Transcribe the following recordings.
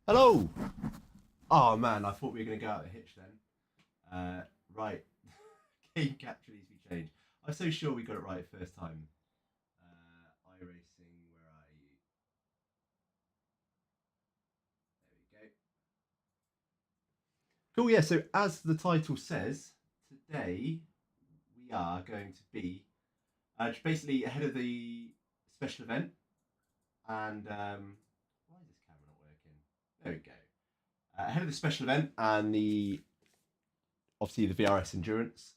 Hello! Oh man, I thought we were going to go out the hitch then. Right. Game capture needs to be changed. I'm so sure we got it right first time. iRacing, where are you? There we go. Cool, yeah, so as the title says, today we are going to be basically ahead of the special event. And why is this camera not working? There we go. Ahead of the special event and obviously the VRS endurance.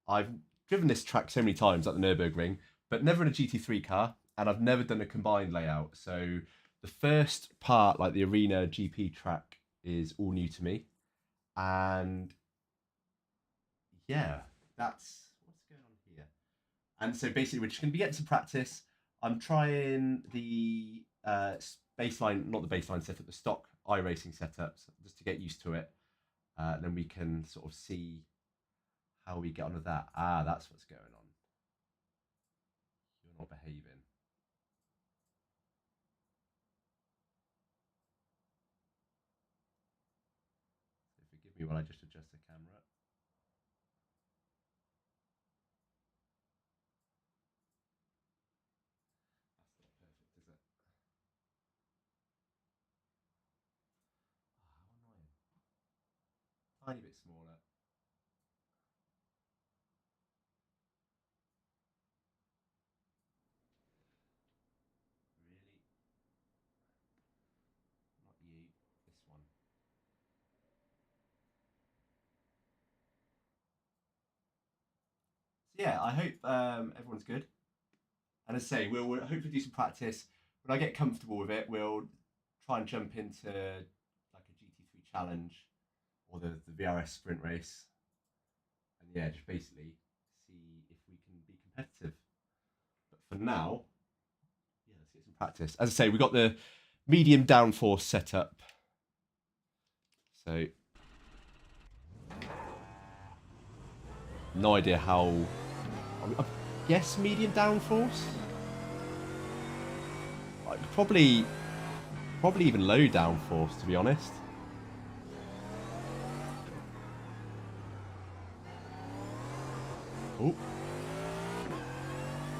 I've driven this track so many times at the Nürburgring, but never in a GT3 car, and I've never done a combined layout. So the first part, like the arena GP track, is all new to me. And yeah, that's what's going on here. And so basically we're just going to be getting some practice. I'm trying the baseline, not the baseline setup, the stock iRacing setups, just to get used to it. Then we can sort of see how we get on with that. Ah, that's what's going on. You're not behaving. So forgive me while I just adjust the camera. That's not perfect, is it? Oh, how annoying. Tiny bit smaller. Really? Not you. This one. So yeah, I hope everyone's good. And as I say, we'll hopefully do some practice. When I get comfortable with it, we'll try and jump into like a GT3 challenge or the VRS sprint race. And yeah, just basically see if we can be competitive. But for now, yeah, let's get some practice. As I say, we've got the medium downforce setup. So no idea how. Yes, medium downforce. Like probably even low downforce, to be honest. Oh.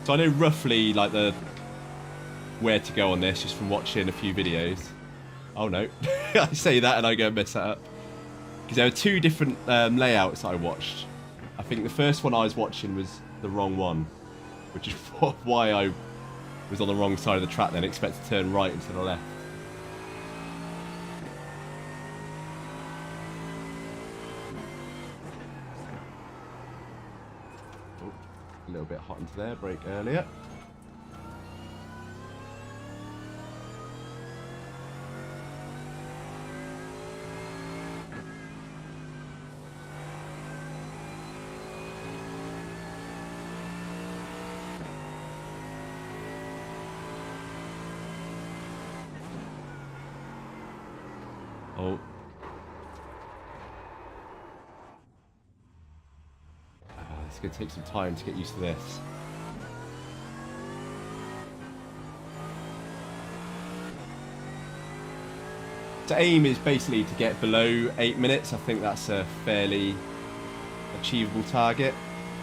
So I know roughly like where to go on this just from watching a few videos. Oh no, I say that and I go and mess that up. Because there were two different layouts I watched. I think the first one I was watching was the wrong one, which is why I was on the wrong side of the track then, expect to turn right into the left. Oh, a little bit hot into there, brake earlier. Oh. It's going to take some time to get used to this. The aim is basically to get below 8 minutes. I think that's a fairly achievable target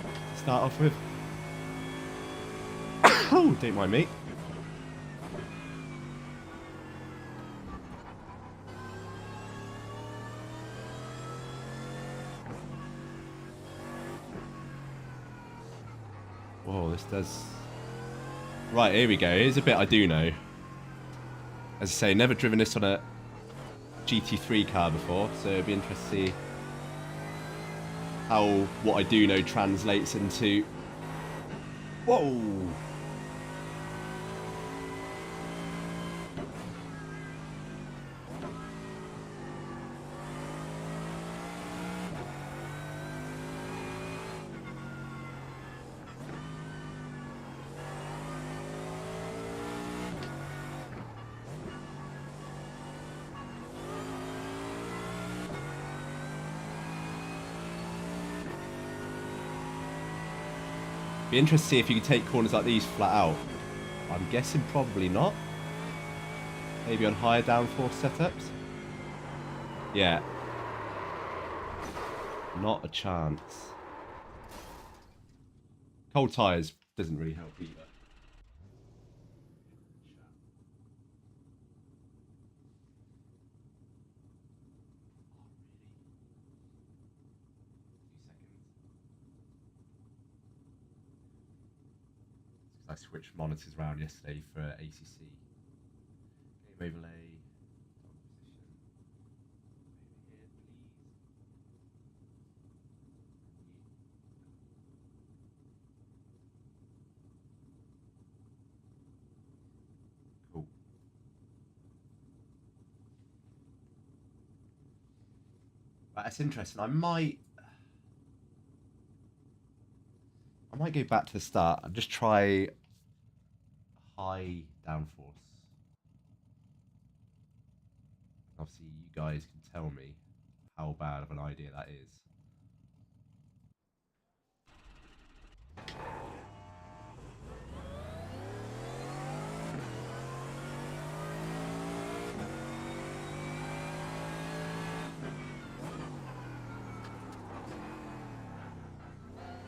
to start off with. Oh, don't mind me. Whoa, this does... Right, here we go. Here's a bit I do know. As I say, never driven this on a GT3 car before, so it'd be interesting to see how what I do know translates into... Whoa! Be interested to see if you can take corners like these flat out. I'm guessing probably not. Maybe on higher downforce setups. Yeah. Not a chance. Cold tyres doesn't really help either. I switched monitors around yesterday for ACC. Game overlay. Cool. Right, that's interesting. I might go back to the start and just try high downforce. Obviously, you guys can tell me how bad of an idea that is.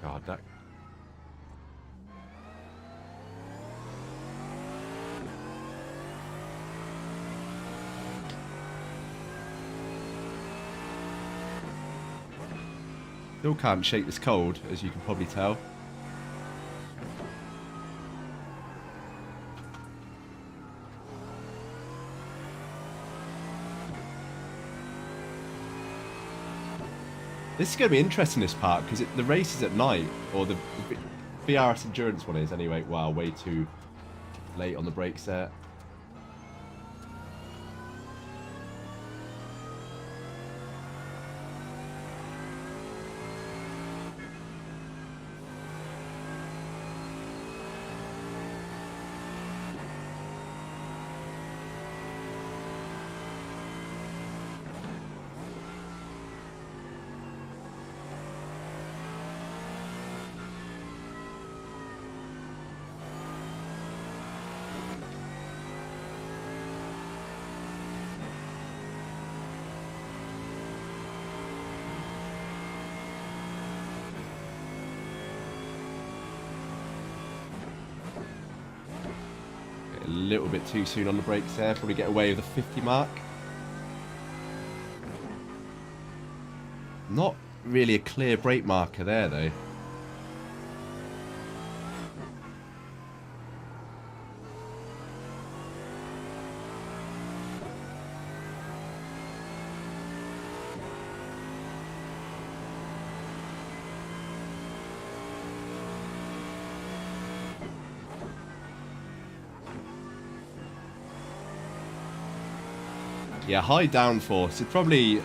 God, that... Still can't shake this cold, as you can probably tell. This is going to be interesting, this part, because the race is at night, or the VRS Endurance one is anyway. Wow, way too late on the brakes there. A little bit too soon on the brakes there. Probably get away with the 50 mark. Not really a clear brake marker there, though. Yeah, high downforce. It probably...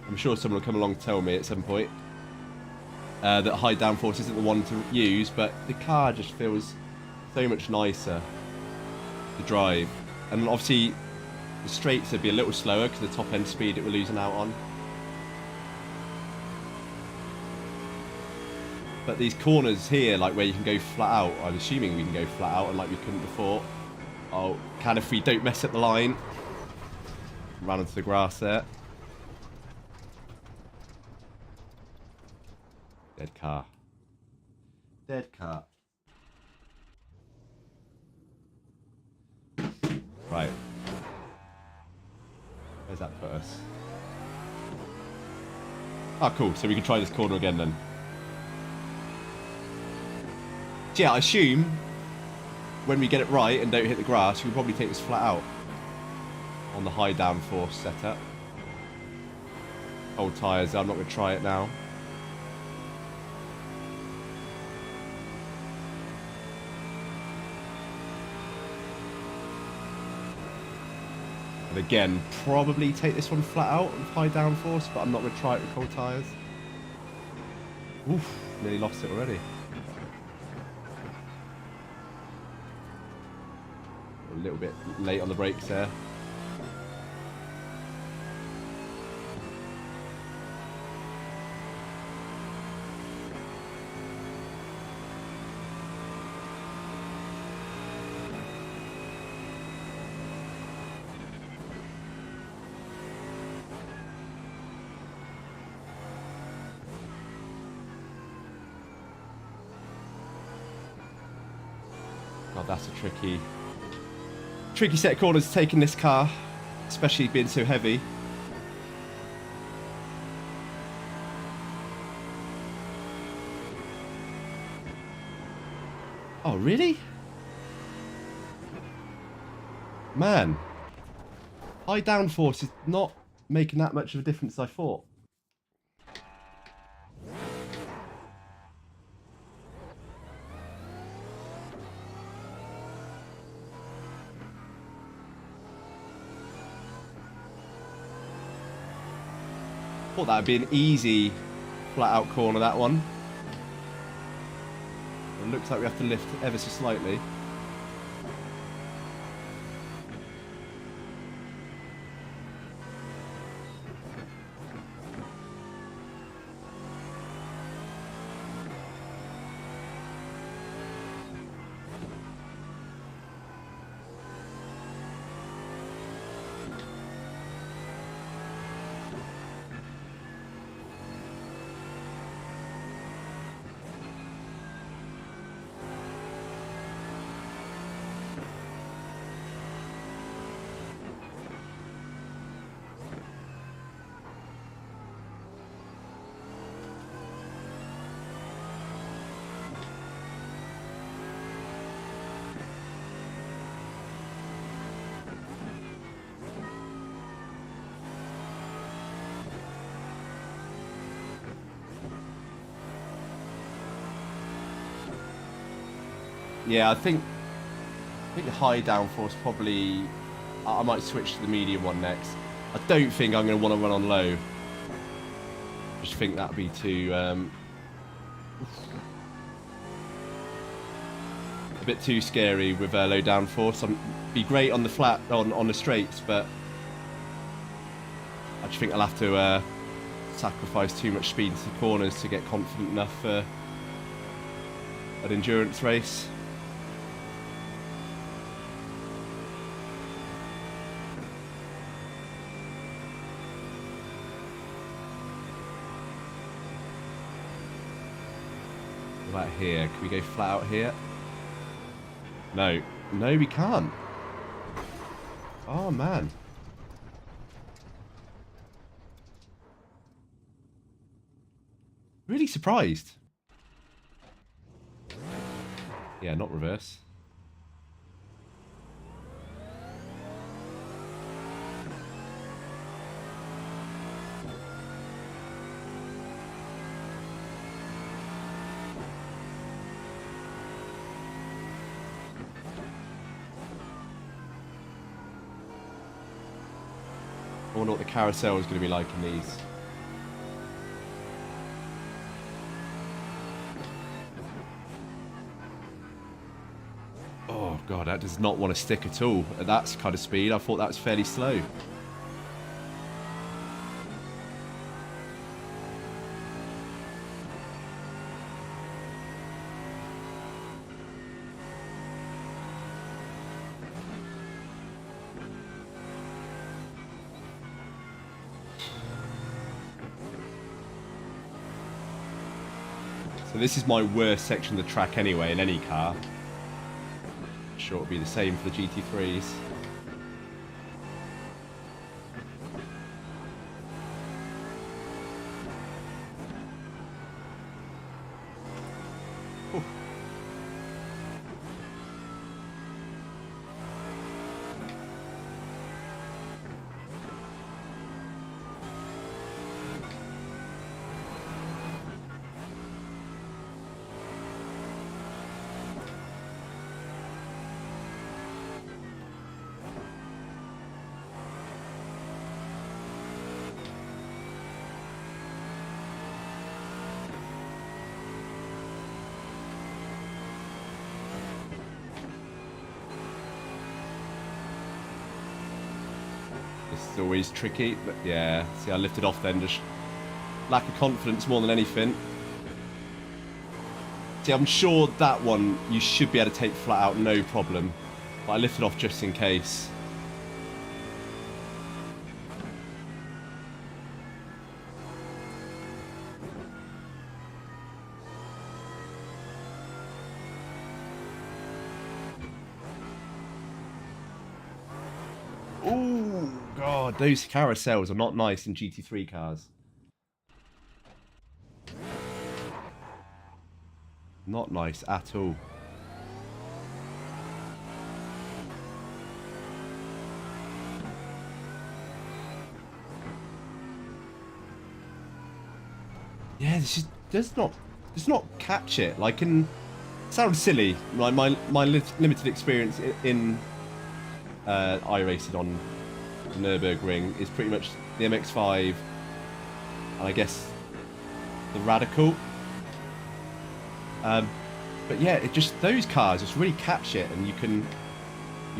I'm sure someone will come along and tell me at some point that high downforce isn't the one to use, but the car just feels so much nicer to drive. And obviously, the straights would be a little slower because the top end speed it we're losing out on. But these corners here, like where you can go flat out, I'm assuming we can go flat out and like we couldn't before. Oh, can if we don't mess up the line. Ran into the grass there. Dead car. Dead car. Right. Where's that put us? Oh, cool. So we can try this corner again then. So yeah, I assume when we get it right and don't hit the grass, we can probably take this flat out on the high downforce setup. Old tyres, I'm not going to try it now. And again, probably take this one flat out on high downforce, but I'm not going to try it with cold tyres. Oof, nearly lost it already. A little bit late on the brakes there. God, that's a tricky set of corners taking this car, especially being so heavy. Oh, really? Man. High downforce is not making that much of a difference as I thought. Thought that would be an easy flat out corner, that one. It looks like we have to lift ever so slightly. Yeah, I think the high downforce probably... I might switch to the medium one next. I don't think I'm going to want to run on low. I just think that would be too... a bit too scary with low downforce. It'd be great on the flat, on the straights, but I just think I'll have to sacrifice too much speed into the corners to get confident enough for an endurance race. About here, can we go flat out here? No, we can't. Oh man. Really surprised. Yeah, not reverse. I wonder what the carousel is going to be like in these. Oh god, that does not want to stick at all at that kind of speed. I thought that was fairly slow. So this is my worst section of the track anyway, in any car. I'm sure it'll be the same for the GT3s. This is always tricky, but yeah, see I lifted off then, just lack of confidence more than anything. See, I'm sure that one you should be able to take flat out, no problem. But I lifted off just in case. God, those carousels are not nice in GT3 cars. Not nice at all. Yeah, this just does not catch it. Like, it sounds silly. Like my limited experience in iRacing on the Nürburgring is pretty much the MX-5 and I guess the Radical. But yeah, it just, those cars just really catch it, and you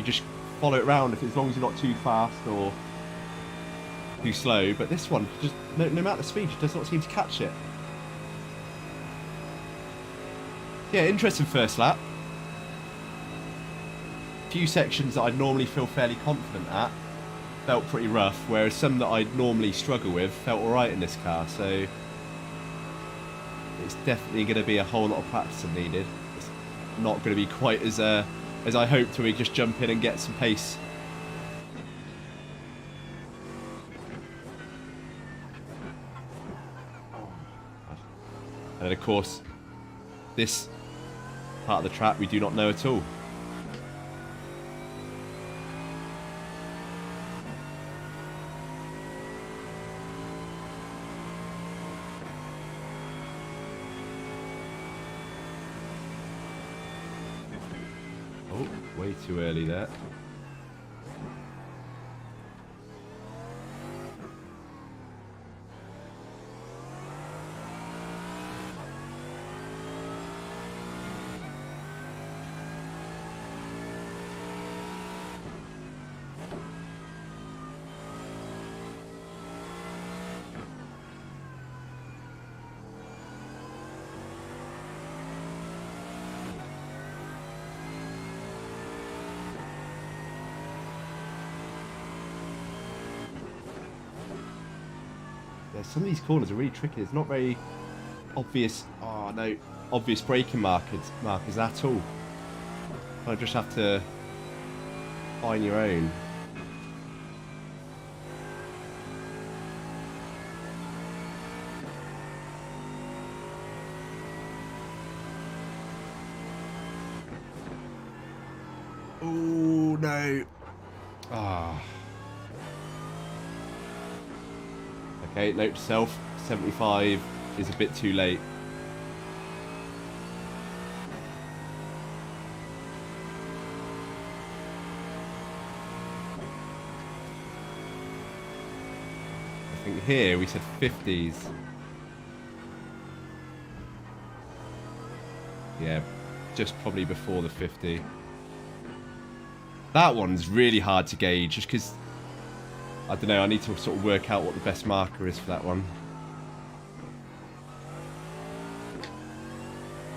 just follow it around as long as you're not too fast or too slow. But this one, just no matter the speed, it does not seem to catch it. Yeah, interesting first lap. A few sections that I'd normally feel fairly confident at felt pretty rough, whereas some that I'd normally struggle with felt alright in this car, so it's definitely going to be a whole lot of practice needed. It's not going to be quite as I hoped till we just jump in and get some pace. And then of course, this part of the track we do not know at all. Oh, way too early there. Yeah, some of these corners are really tricky. It's not very obvious. Oh no, obvious braking markers at all. I just have to find your own. Oh no. Ah. Okay, note to self, 75 is a bit too late. I think here we said 50s. Yeah, just probably before the 50. That one's really hard to gauge just because, I don't know, I need to sort of work out what the best marker is for that one.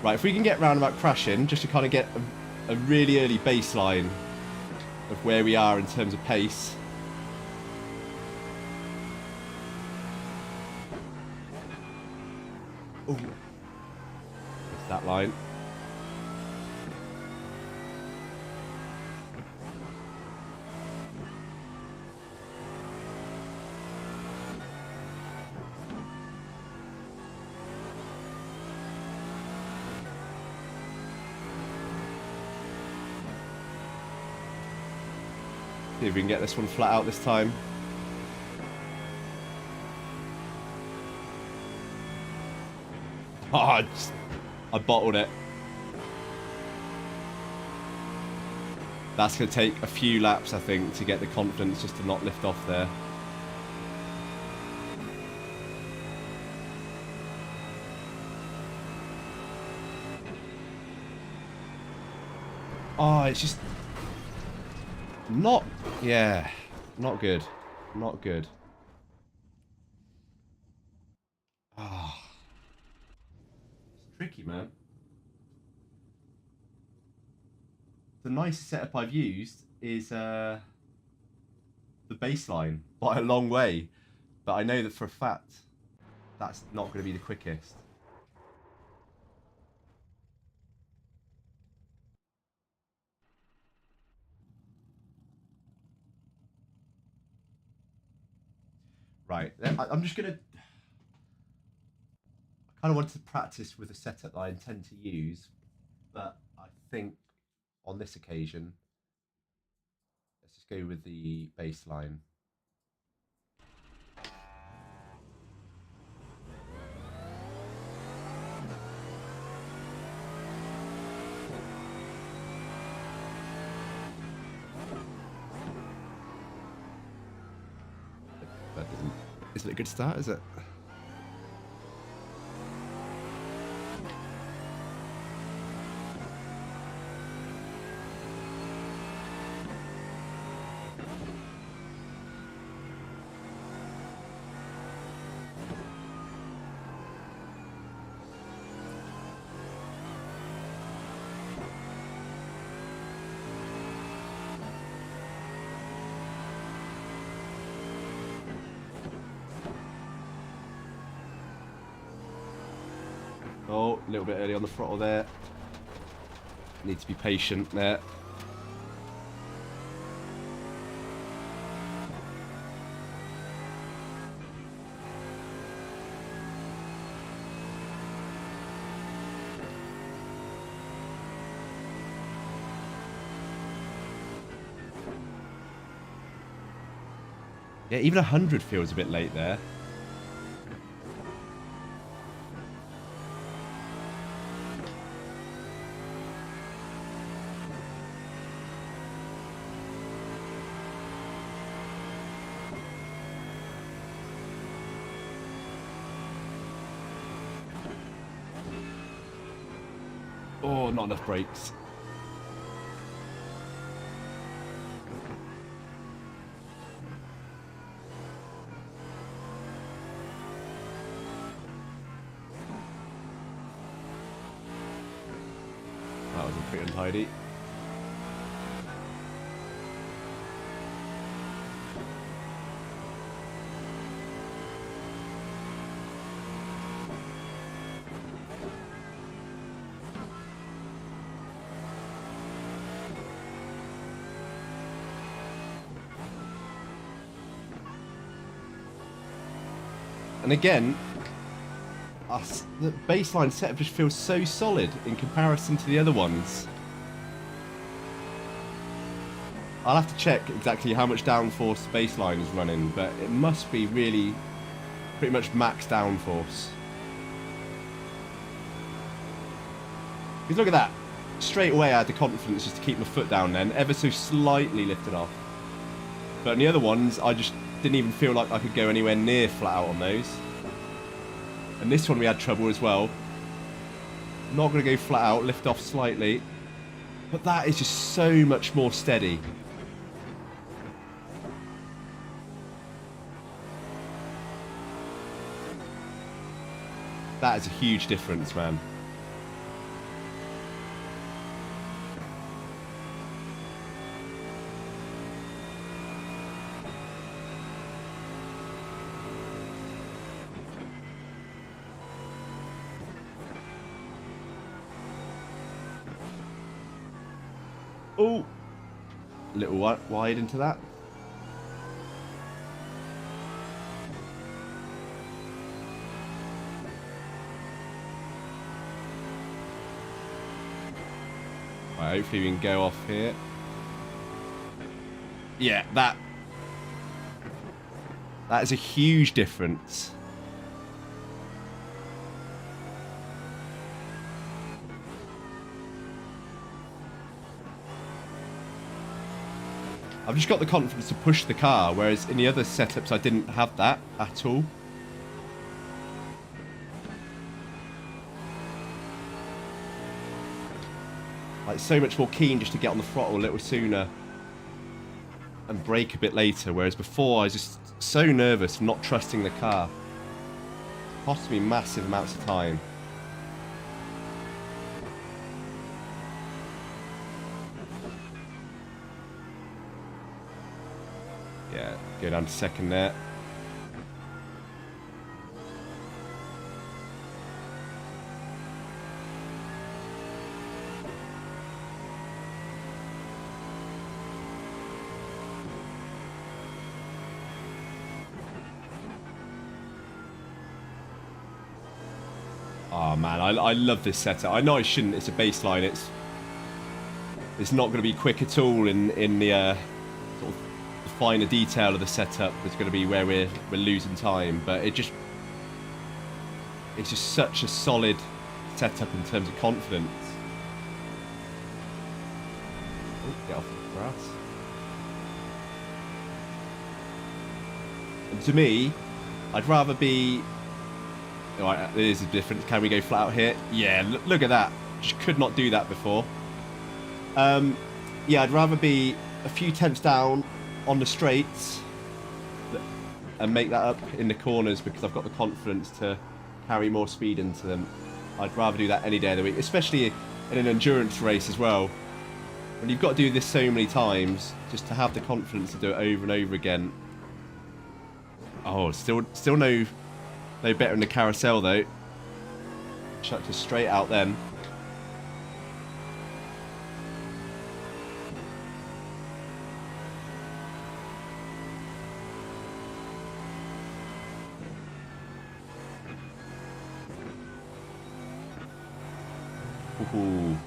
Right, if we can get round about crashing, just to kind of get a really early baseline of where we are in terms of pace. Oh, it's that line. See if we can get this one flat out this time. Oh, I bottled it. That's going to take a few laps, I think, to get the confidence just to not lift off there. Oh, it's just not, yeah, not good. Not good. Ah. Oh. It's tricky, man. The nicest setup I've used is the baseline by a long way, but I know that for a fact that's not going to be the quickest. Right, I'm just gonna. I kind of wanted to practice with a setup that I intend to use, but I think on this occasion, let's just go with the baseline. That isn't a good start, is it? Oh, a little bit early on the throttle there. Need to be patient there. Yeah, even 100 feels a bit late there. Oh, not enough brakes. That was pretty untidy. And again, the baseline setup just feels so solid in comparison to the other ones. I'll have to check exactly how much downforce the baseline is running, but it must be really pretty much max downforce. Because look at that. Straight away I had the confidence just to keep my foot down then, ever so slightly lifted off. But in the other ones, I just didn't even feel like I could go anywhere near flat out on those. And this one we had trouble as well. Not going to go flat out, lift off slightly. But that is just so much more steady. That is a huge difference, man. Oh, a little wide into that. Right, hopefully we can go off here. Yeah, that is a huge difference. I've just got the confidence to push the car, whereas in the other setups I didn't have that at all. Like, so much more keen just to get on the throttle a little sooner and brake a bit later, whereas before I was just so nervous, not trusting the car. It cost me massive amounts of time. Yeah, go down to second there. Oh man, I love this setup. I know I shouldn't. It's a baseline. It's not going to be quick at all in the sort of the finer detail of the setup. That's going to be where we're losing time. But it's just such a solid setup in terms of confidence. Oh, get off the grass. And to me, I'd rather be... Right, there is a difference. Can we go flat out here? Yeah, look at that. Just could not do that before. Yeah, I'd rather be a few tenths down on the straights and make that up in the corners because I've got the confidence to carry more speed into them. I'd rather do that any day of the week, especially in an endurance race as well. When you've got to do this so many times, just to have the confidence to do it over and over again. Oh, still no better in the carousel though. Chucked us straight out then. Ooh.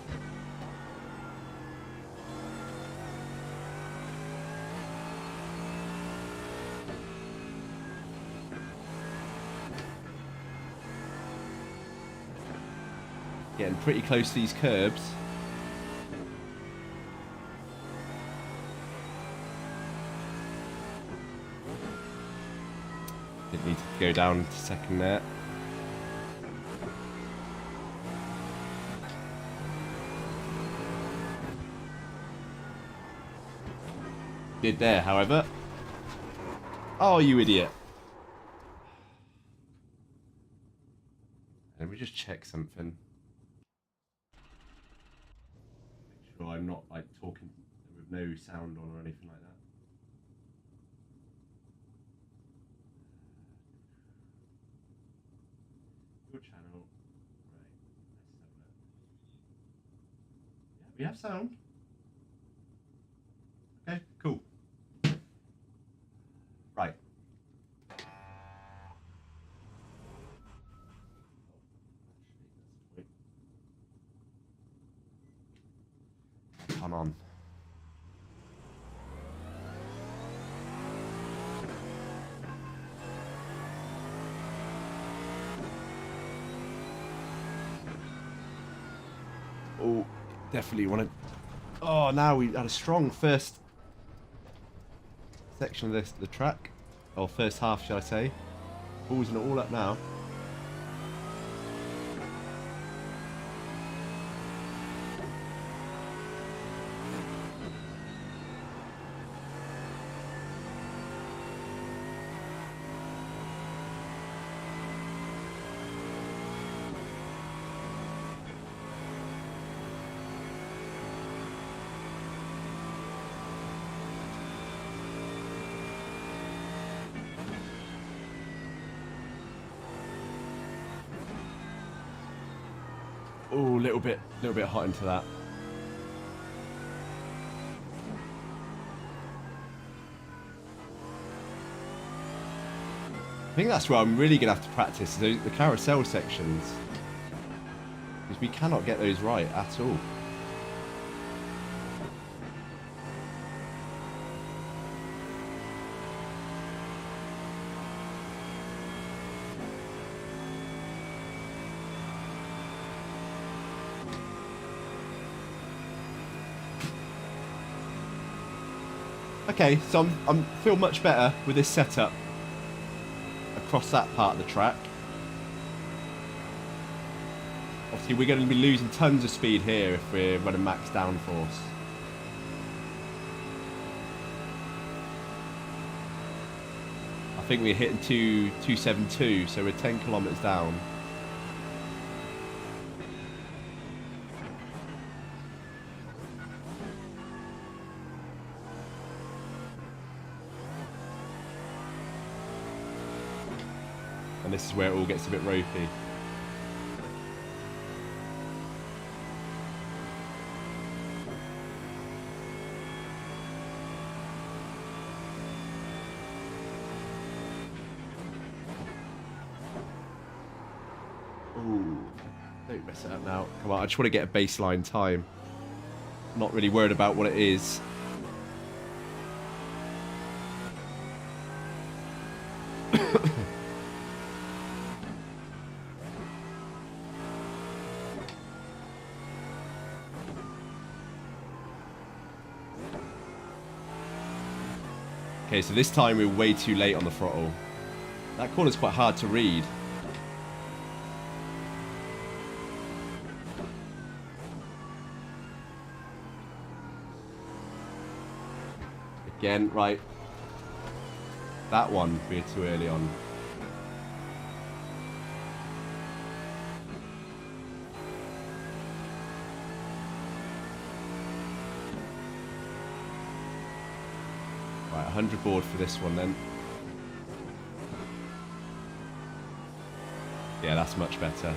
Getting pretty close to these curbs. Didn't need to go down to second there. Did there, however. Oh, you idiot. Let me just check something. Make sure I'm not like talking with no sound on or anything like that. Your channel. Right. Let's have a look. Yeah, we have sound. Okay, cool. Right. Come on. Oh, definitely want to... Oh, now we had a strong first section of the track. Or first half, shall I say. Ballsing it all up now. Oh, a little bit hot into that. I think that's where I'm really going to have to practice, the carousel sections. Because we cannot get those right at all. Okay, so I'm feel much better with this setup across that part of the track. Obviously, we're going to be losing tons of speed here if we're running max downforce. I think we're hitting 272, so we're 10 kilometers down. And this is where it all gets a bit ropey. Ooh. Don't mess it up now. Come on, I just want to get a baseline time. I'm not really worried about what it is. Okay, so this time we're way too late on the throttle. That corner's quite hard to read. Again, right. That one we're too early on. Right, 100 board for this one then. Yeah, that's much better.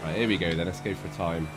Right, here we go then, let's go for time.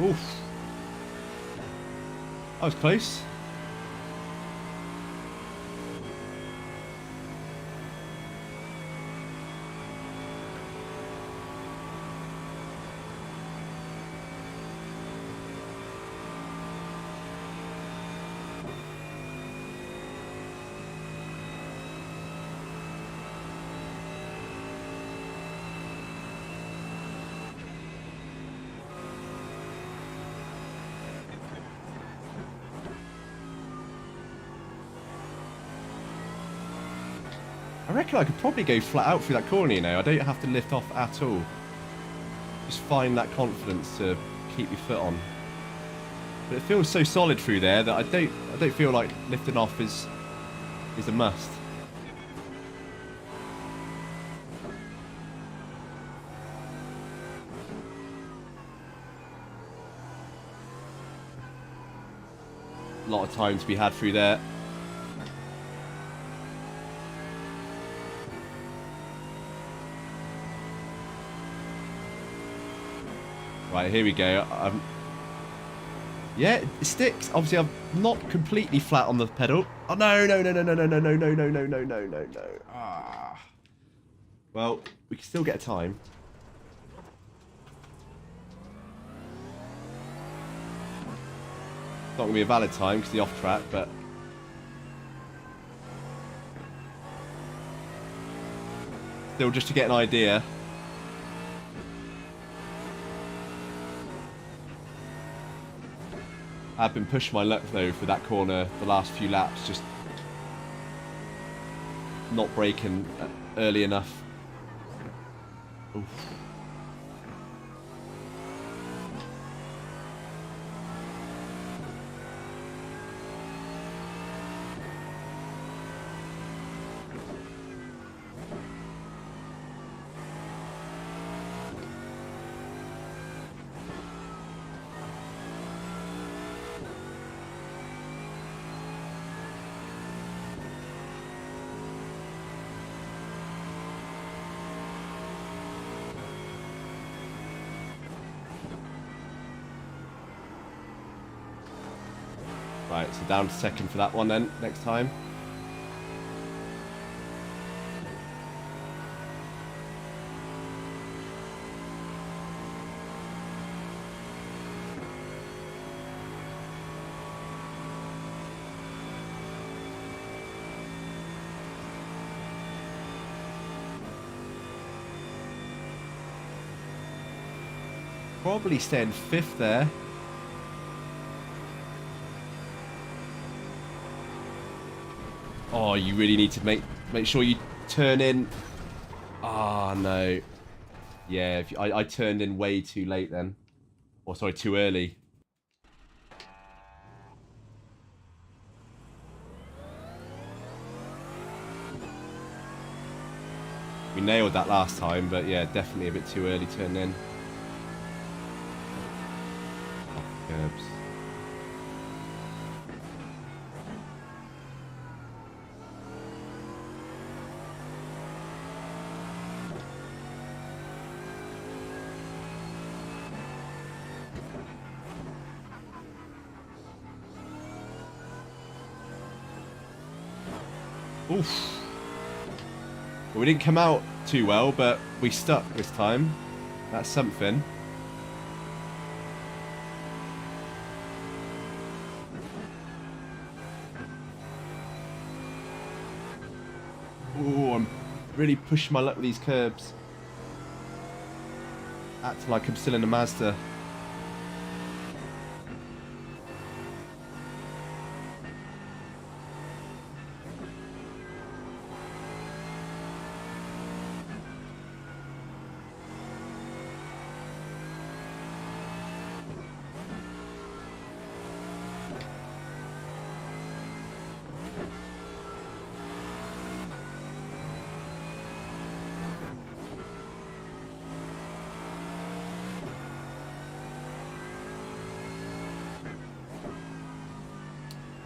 Oof. That was close. I reckon I could probably go flat out through that corner, you know. I don't have to lift off at all. Just find that confidence to keep your foot on. But it feels so solid through there that I don't feel like lifting off is a must. A lot of time to be had through there. Right, here we go. Yeah, it sticks. Obviously, I'm not completely flat on the pedal. Oh, no. Ah. Well, we can still get a time. It's not going to be a valid time because the off track, but... still, just to get an idea. I've been pushing my luck though for that corner the last few laps, just not braking early enough. Oof. Right, so down to second for that one then, next time. Probably staying 5th there. Oh, you really need to make sure you turn in. Ah, no. Yeah, if I turned in way too late then. Or sorry, too early. We nailed that last time, but yeah, definitely a bit too early turned in. Oh, curbs. Oof. Well, we didn't come out too well, but we stuck this time. That's something. Ooh, I'm really pushing my luck with these curbs. Acting like I'm still in a Mazda.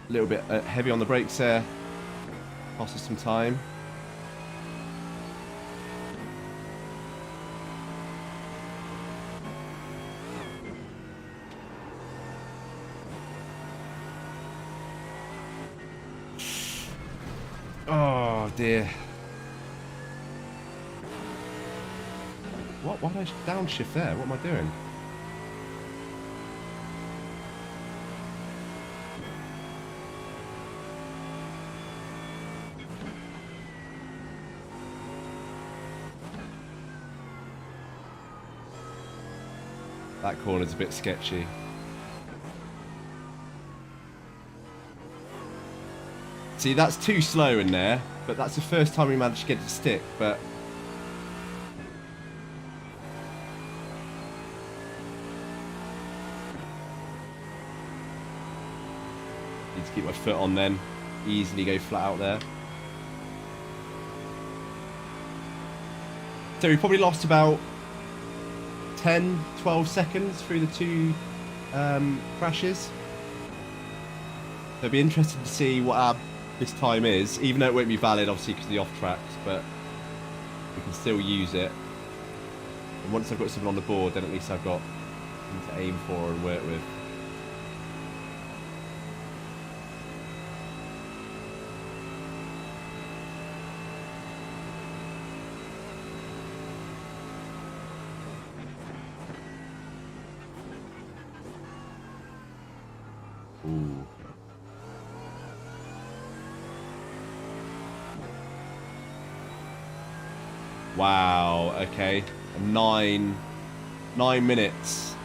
A little bit heavy on the brakes there. Cost us some time. Oh dear. What? Why did I downshift there? What am I doing? That corner's a bit sketchy. See, that's too slow in there, but that's the first time we managed to get it to stick, but... Need to keep my foot on then. Easily go flat out there. So we probably lost about 10, 12 seconds through the two crashes. So it'll be interesting to see what our this time is, even though it won't be valid obviously because of the off tracks, but we can still use it. And once I've got something on the board, then at least I've got something to aim for and work with. Ooh. Wow, okay. 9 minutes.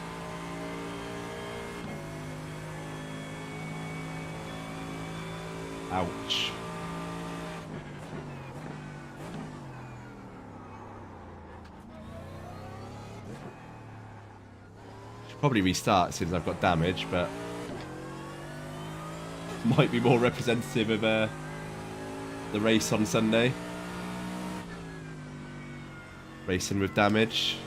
Ouch. Should probably restart since I've got damage, but might be more representative of the race on Sunday. Racing with damage.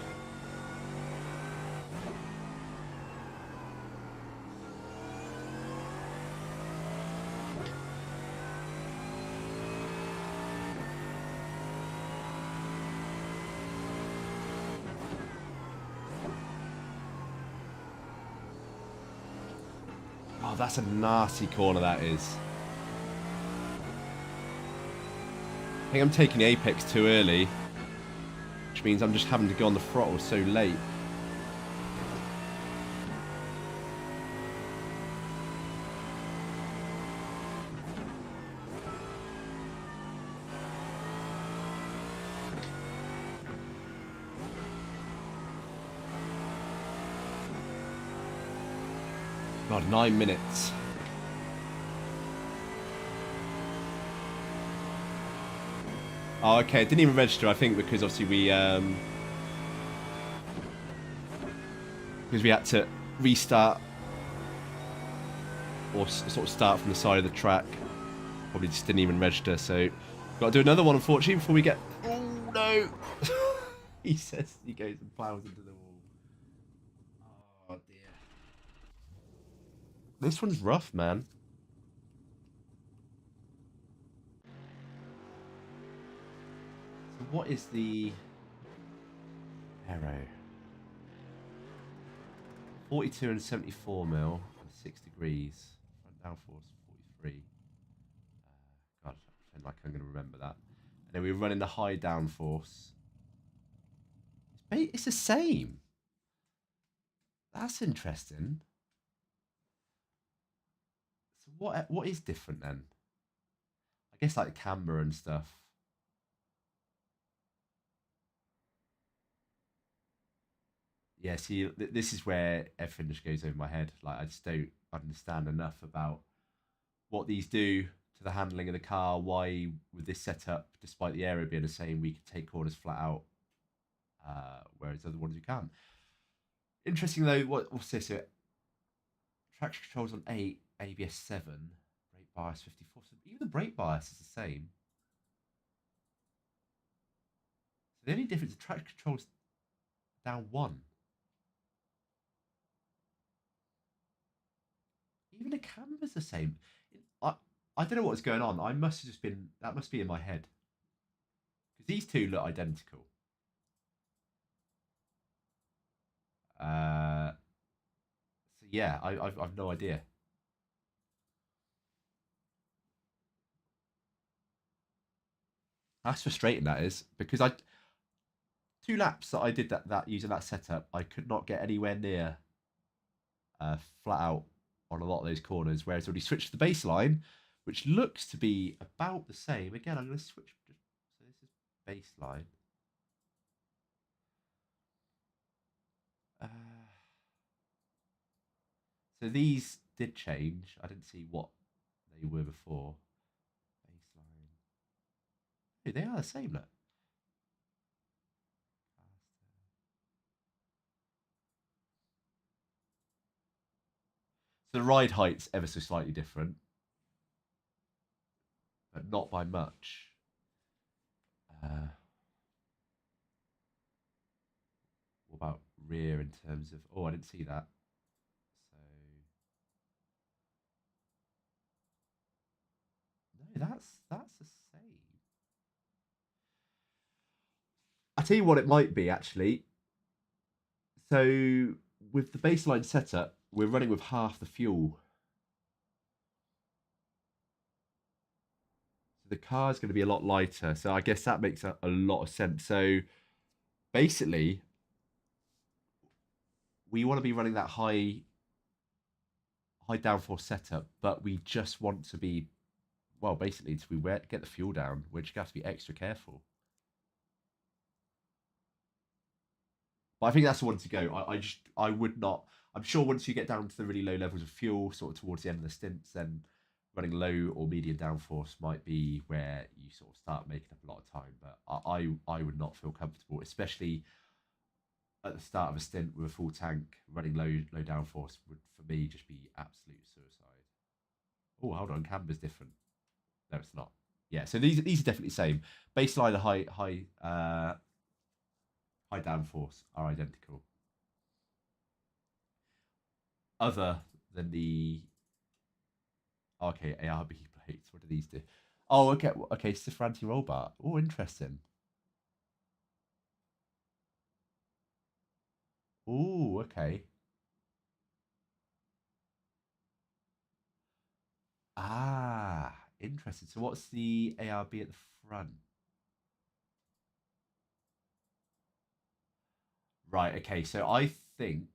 Oh, that's a nasty corner, that is. I think I'm taking the apex too early, which means I'm just having to go on the throttle so late. God, 9 minutes. Oh, okay. It didn't even register, I think, because obviously we had to restart or sort of start from the side of the track. Probably just didn't even register, so got to do another one, unfortunately, before we get... Oh, no! He says he goes and plows into the wall. Oh, dear. This one's rough, man. So what is the aero? 42 and 74 mil, 6 degrees. Front downforce 43. God, I feel like I'm going to remember that. And then we're running the high downforce. It's the same. That's interesting. So what is different then? I guess like the camber and stuff. Yeah, see, this is where everything just goes over my head. Like, I just don't understand enough about what these do to the handling of the car. Why, with this setup, despite the aero being the same, we can take corners flat out, whereas other ones we can't. Interesting though. What's this? Traction controls on 8, ABS 7, brake bias 54. So even the brake bias is the same. So the only difference is traction controls down 1. Even the camber's the same. I don't know what's going on. I must have just been... That must be in my head. Because these two look identical. So yeah, I've no idea. That's frustrating, that is. Because 2 laps that I did that using that setup, I could not get anywhere near flat out on a lot of those corners. Whereas when we switched to the baseline, which looks to be about the same. Again, I'm going to switch. So this is baseline. So these did change. I didn't see what they were before. Baseline. Hey, they are the same, look. So the ride height's ever so slightly different, but not by much. What about rear in terms of... Oh, I didn't see that. So... No, that's the same. I tell you what it might be, actually. So with the baseline setup, we're running with half the fuel. So the car is going to be a lot lighter. So I guess that makes a lot of sense. So basically, we want to be running that high downforce setup, but we just want to be, well, basically, to get the fuel down, we're just going to have to be extra careful. But I think that's the one to go. I would not. I'm sure once you get down to the really low levels of fuel, sort of towards the end of the stints, then running low or medium downforce might be where you sort of start making up a lot of time. But I would not feel comfortable, especially at the start of a stint with a full tank. Running low downforce would, for me, just be absolute suicide. Oh, hold on, camber's different. No, it's not. Yeah, so these are definitely the same. Baseline and high downforce are identical. Other than the... Okay, ARB plates. What do these do? Oh, okay. Okay, Sifranti roll bar. Oh, interesting. Oh, okay. Ah, interesting. So what's the ARB at the front? Right, okay. So I think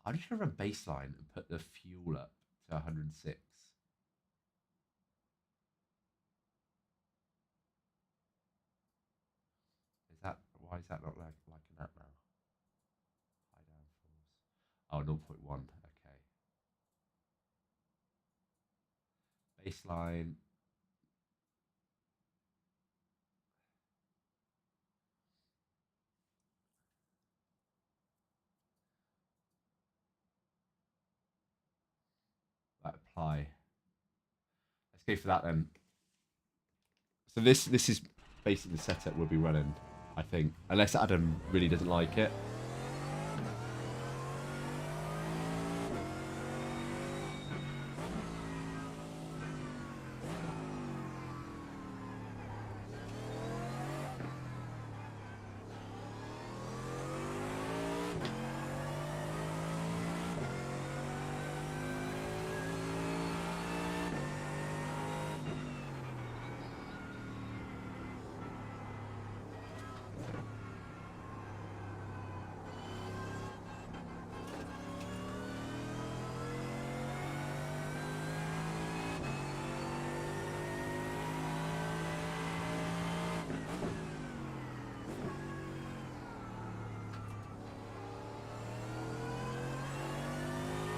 I'm just going to run baseline and put the fuel up to 106. Why is that not liking that now? High downforce. Oh, 0.1. Okay. baseline. Right, apply. Let's go for that then. So this is basically the setup we'll be running, I think, unless Adam really doesn't like it.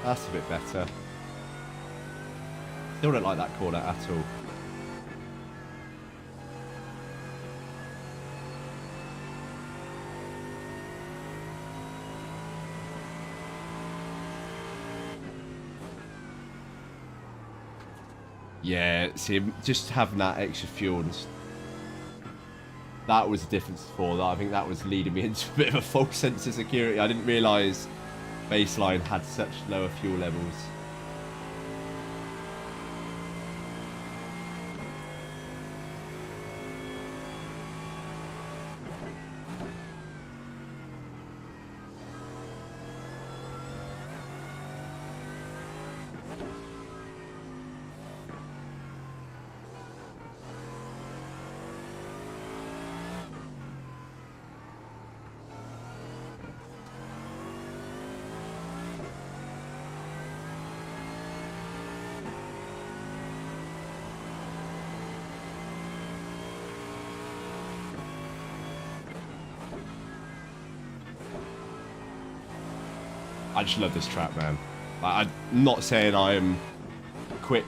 That's a bit better. Still don't like that corner at all. Yeah, see, just having that extra fuel, that was the difference before. I think that was leading me into a bit of a false sense of security. I didn't realise baseline had such lower fuel levels. I just love this track, man. Like, I'm not saying I am quick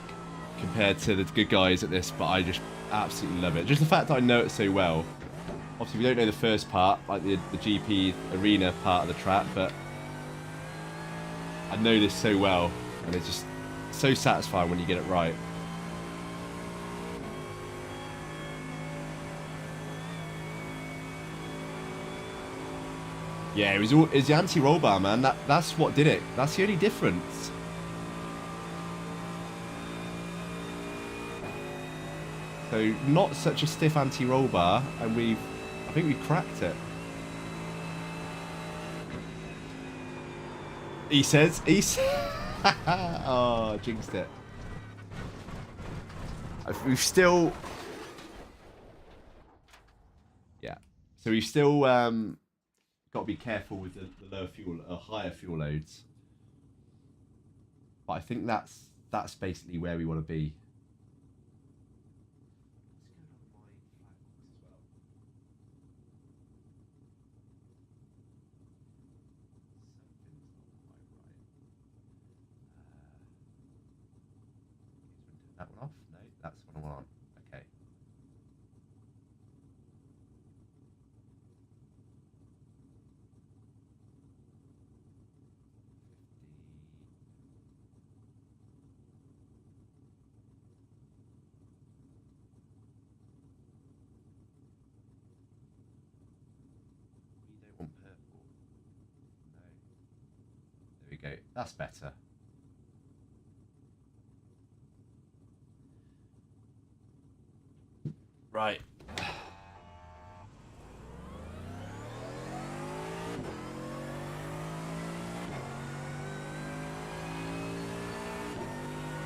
compared to the good guys at this, but I just absolutely love it. Just the fact that I know it so well. Obviously, we don't know the first part, like the GP arena part of the track, but I know this so well, and it's just so satisfying when you get it right. Yeah, it was the anti-roll bar, man. That's what did it. That's the only difference. So not such a stiff anti-roll bar, and I think we've cracked it. He says, oh, jinxed it. We've still, yeah. So we've still got to be careful with the lower fuel, higher fuel loads. But I think that's basically where we want to be. That one off? No, that's the one I want. Okay. We don't want purple. No. There we go. That's better. Right.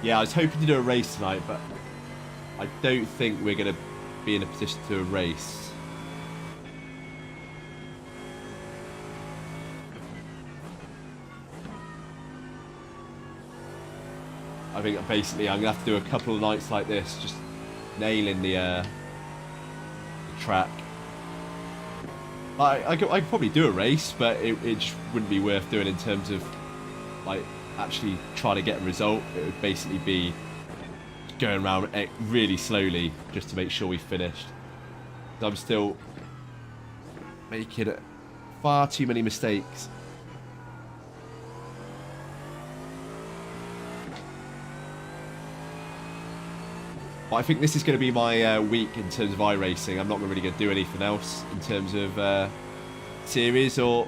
Yeah, I was hoping to do a race tonight, but I don't think we're going to be in a position to do a race. I think basically I'm going to have to do a couple of nights like this, just nailing the track. I could probably do a race, but it just wouldn't be worth doing in terms of like actually trying to get a result. It would basically be going around it really slowly just to make sure we finished. I'm still making far too many mistakes. But I think this is going to be my week in terms of iRacing. I'm not really going to do anything else in terms of series or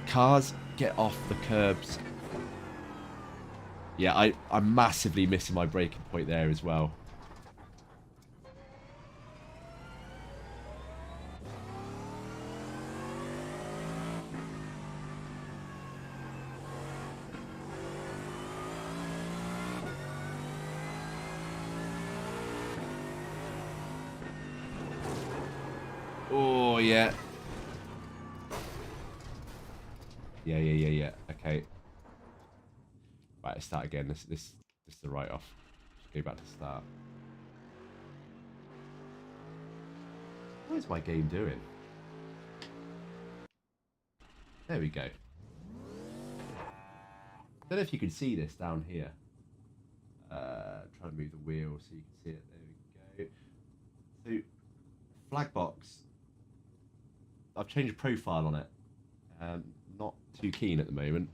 cars. Get off the curbs. Yeah, I'm massively missing my braking point there as well. Oh, yeah. Yeah. Okay. Right, let's start again. This is the write-off. Just go back to start. What is my game doing? There we go. Don't know if you can see this down here. Trying to move the wheel so you can see it. There we go. So, flag box. I've changed the profile on it. Not too keen at the moment.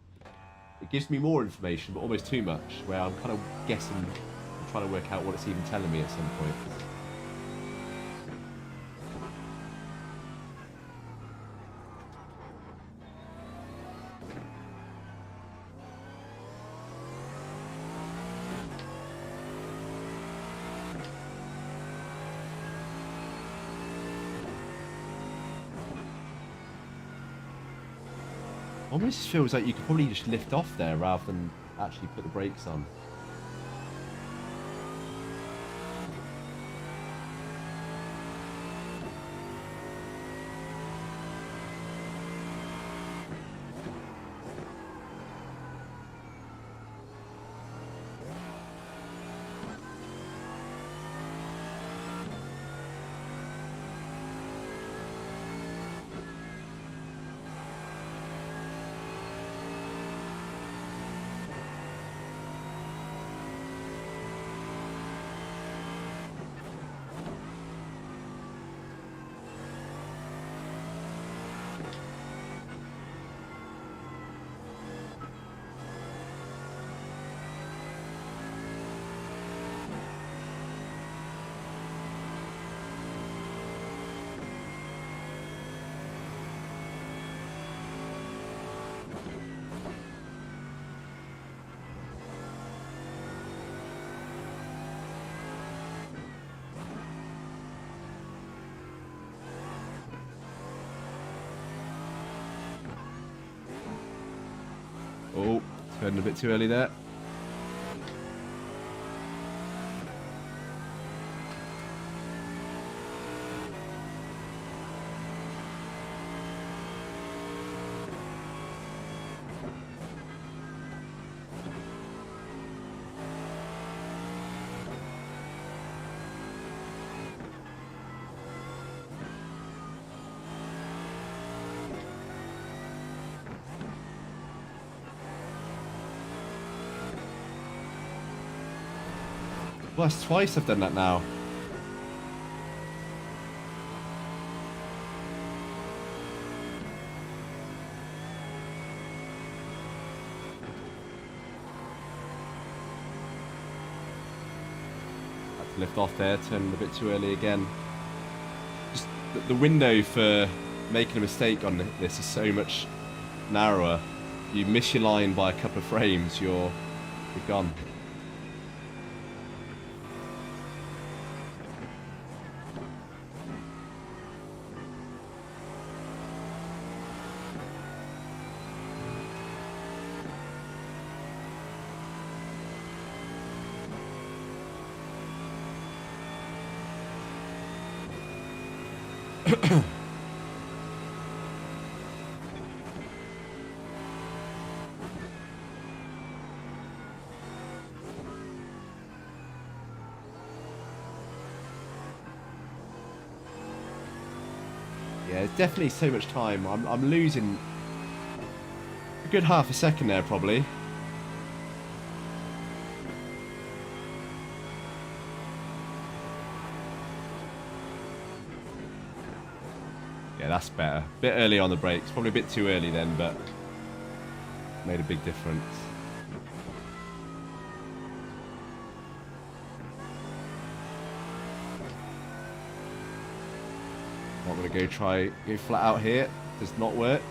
It gives me more information, but almost too much, where I'm kind of guessing and trying to work out what it's even telling me at some point. Almost feels like you could probably just lift off there rather than actually put the brakes on. Oh, turning a bit too early there. Well, that's twice I've done that now. Had to lift off there, turned a bit too early again. Just the window for making a mistake on this is so much narrower. You miss your line by a couple of frames, you're gone. Yeah, it's definitely so much time. I'm losing a good half a second there, probably. Yeah, that's better. Bit early on the brakes. Probably a bit too early then, but made a big difference. I'm going to go flat out here. Does not work.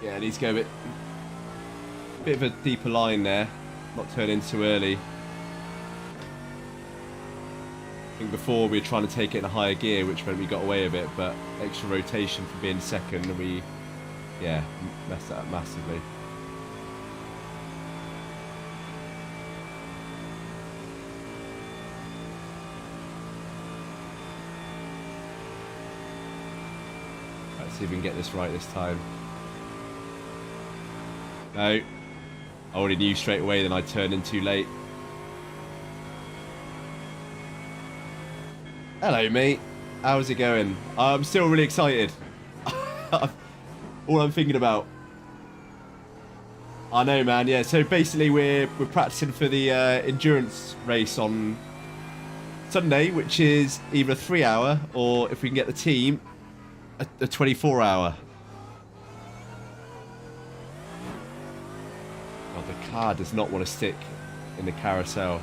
Yeah, it needs to go a bit of a deeper line there, not turn in too early. I think before we were trying to take it in a higher gear, which meant we got away a bit, but extra rotation for being second, and we, yeah, messed that up massively. Let's see if we can get this right this time. No, I already knew straight away then I turned in too late. Hello mate, how's it going? I'm still really excited. All I'm thinking about. I know man, yeah, so basically we're practicing for the endurance race on Sunday, which is either a 3-hour or if we can get the team, a 24-hour. The car does not want to stick in the carousel.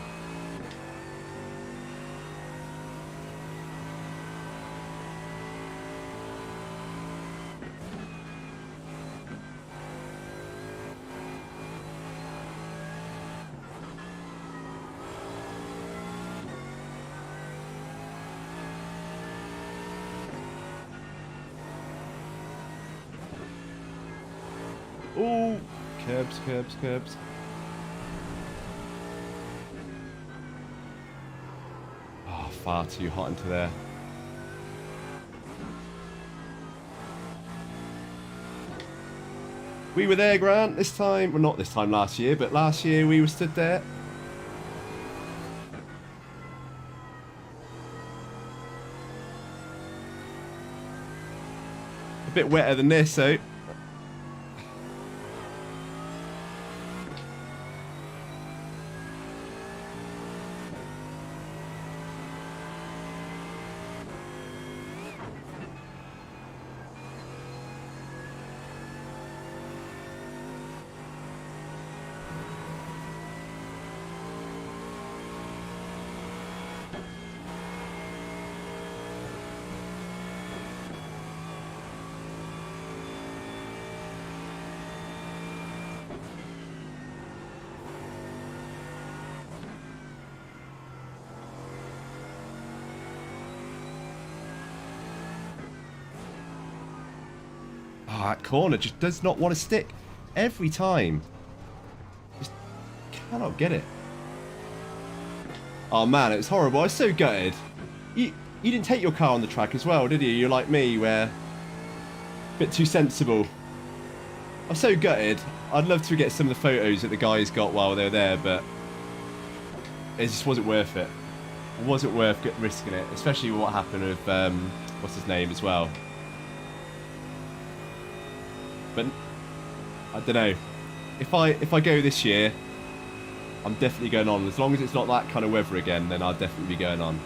Oh, curbs, curbs, curbs. Oh, far too hot into there. We were there, Grant, this time. Well, not this time last year, but last year we were stood there. A bit wetter than this, though. Oh, that corner just does not want to stick every time. Just cannot get it. Oh man, it's horrible. I was so gutted. You didn't take your car on the track as well, did you? You're like me, where a bit too sensible. I'm so gutted. I'd love to get some of the photos that the guys got while they were there, but it just wasn't worth it. It wasn't worth risking it, especially what happened with what's his name as well. But I don't know. If I go this year, I'm definitely going on. As long as it's not that kind of weather again, then I'll definitely be going on.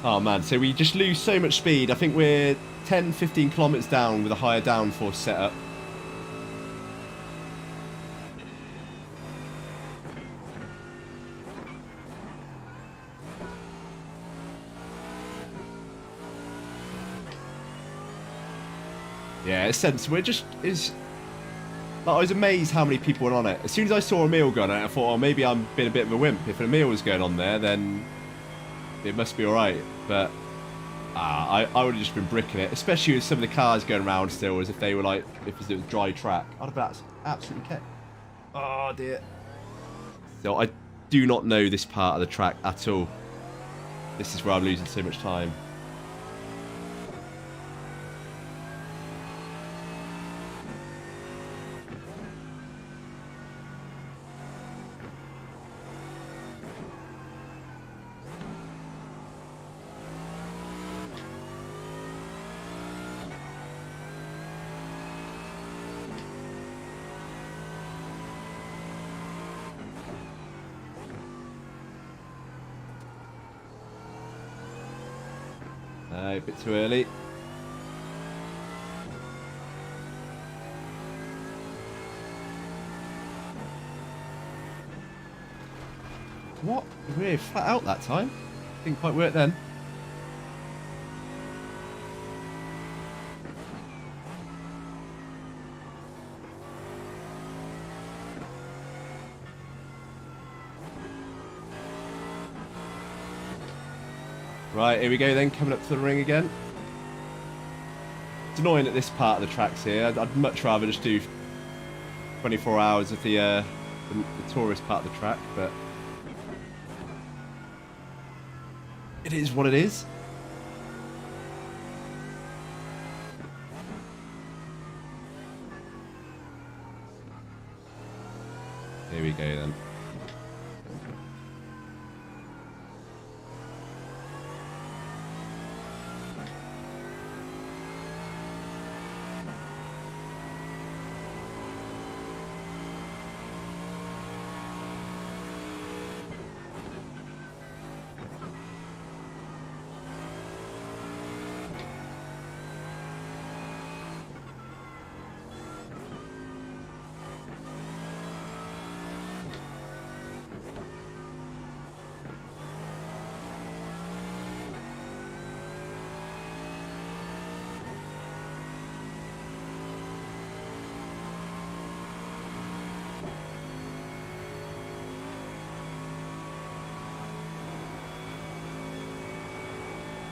Oh man, so we just lose so much speed. I think we're 10-15 kilometers down with a higher downforce setup. Yeah, it's sensible. It just is. Like, I was amazed how many people were on it. As soon as I saw Emil going on it, I thought, oh, maybe I'm being a bit of a wimp. If Emil was going on there, then it must be alright. But I would have just been bricking it, especially with some of the cars going around still, as if they were like, if it was a dry track. I'd have been absolutely kept. Oh dear. So I do not know this part of the track at all. This is where I'm losing so much time. A bit too early. What? We were flat out that time? Didn't quite work then. Right, here we go then, coming up to the ring again. It's annoying that this part of the track's here. I'd much rather just do 24 hours of the tourist part of the track, but it is what it is. Here we go then.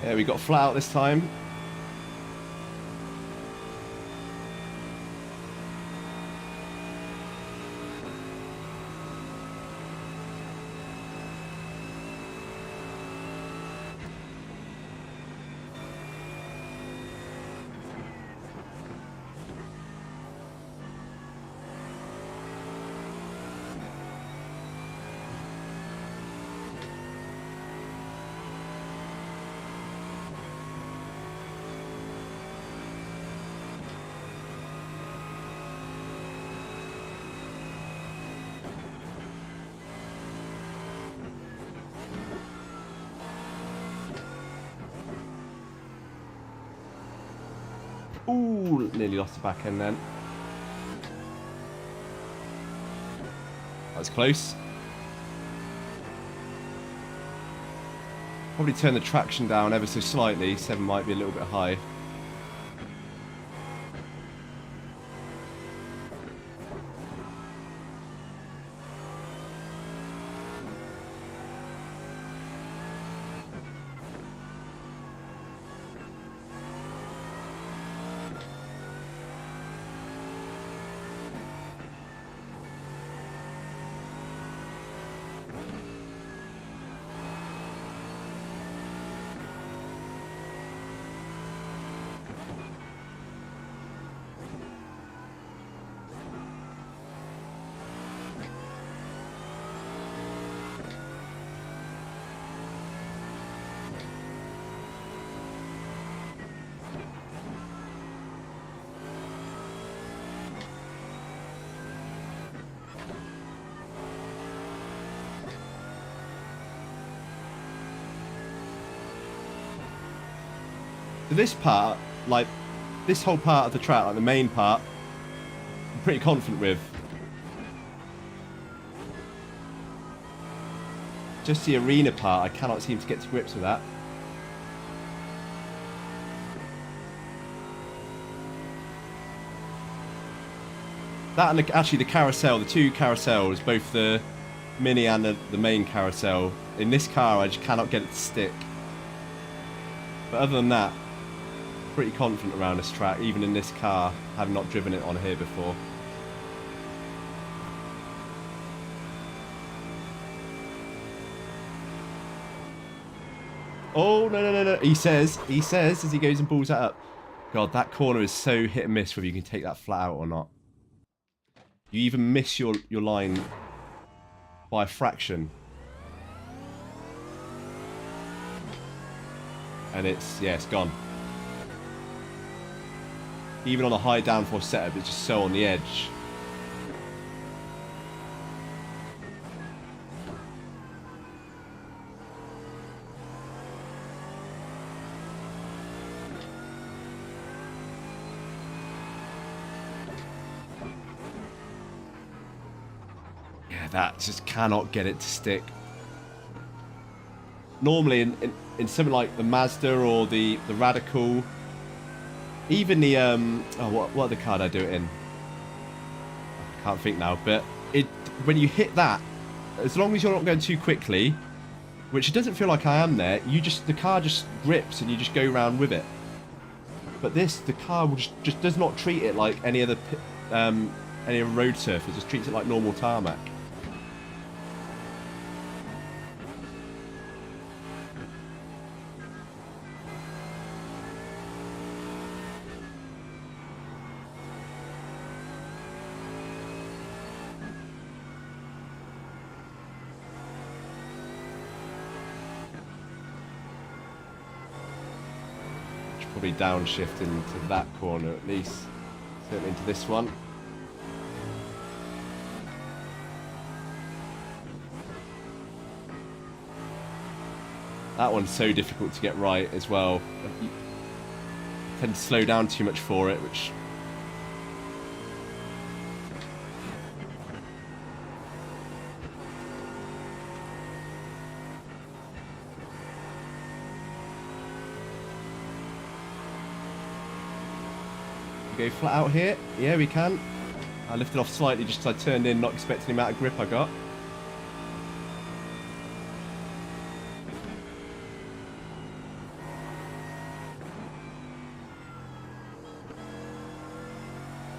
Yeah, we got flat out this time. Ooh, nearly lost the back end then. That was close. Probably turn the traction down ever so slightly. 7 might be a little bit high. This part, like, this whole part of the track, like the main part, I'm pretty confident with. Just the arena part, I cannot seem to get to grips with that. That and actually the carousel, the two carousels, both the mini and the main carousel. In this car, I just cannot get it to stick. But other than that, pretty confident around this track, even in this car, having not driven it on here before. Oh, no. He says as he goes and balls that up. God, that corner is so hit and miss whether you can take that flat out or not. You even miss your line by a fraction. And it's gone. Even on a high downforce setup, it's just so on the edge. Yeah, that just cannot get it to stick. Normally in something like the Mazda or the Radical, even the what other car did I do it in? I can't think now, but when you hit that, as long as you're not going too quickly, which it doesn't feel like I am there, the car just grips and you just go around with it. But the car will just does not treat it like any other road surface. It just treats it like normal tarmac. Probably downshift into that corner at least. Certainly into this one. That one's so difficult to get right as well. You tend to slow down too much for it, which... Go flat out here. Yeah, we can. I lifted off slightly just as I turned in, not expecting the amount of grip I got.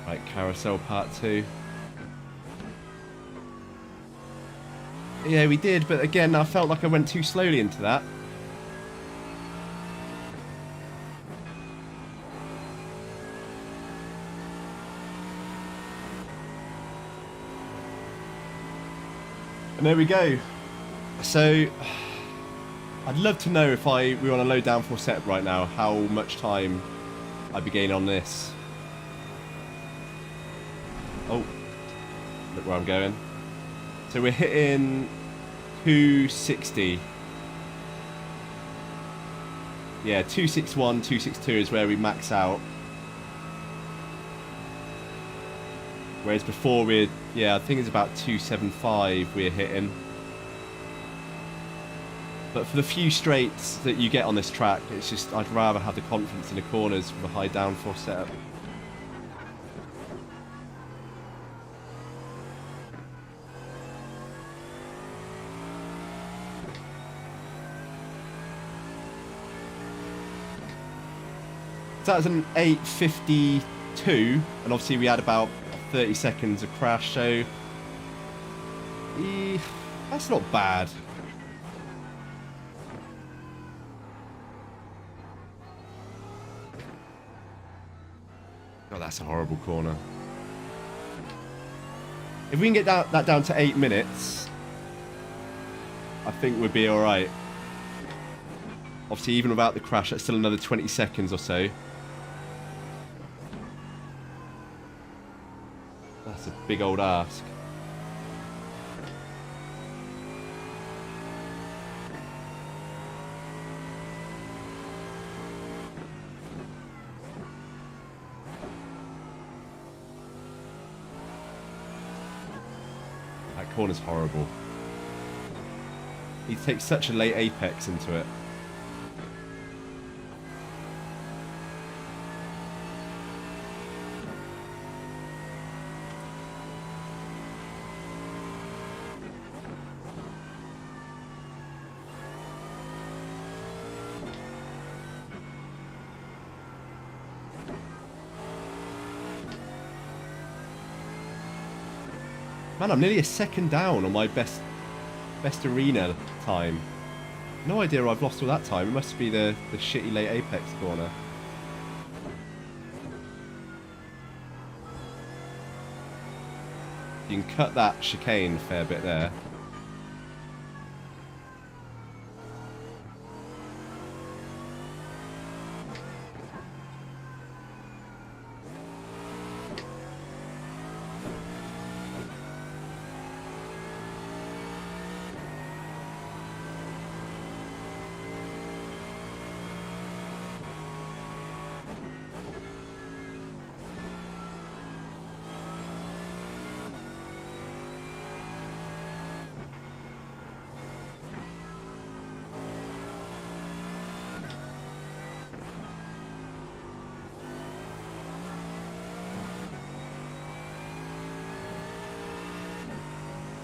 Right, carousel part 2. Yeah, we did, but again, I felt like I went too slowly into that. And there we go. So, I'd love to know if we were on a low downforce setup right now, how much time I'd be gaining on this. Oh, look where I'm going. So we're hitting 260. Yeah, 261, 262 is where we max out. Whereas before I think it's about 275 we're hitting. But for the few straights that you get on this track, it's just, I'd rather have the confidence in the corners with a high downforce setup. So that was an 8:52, and obviously we had about 30 seconds of crash, so that's not bad. Oh, that's a horrible corner. If we can get that down to 8 minutes, I think we'd be alright. Obviously, even without the crash, that's still another 20 seconds or so. That's a big old ask. That corner's horrible. He takes such a late apex into it. Man, I'm nearly a second down on my best arena time. No idea I've lost all that time. It must be the shitty late apex corner. You can cut that chicane a fair bit there.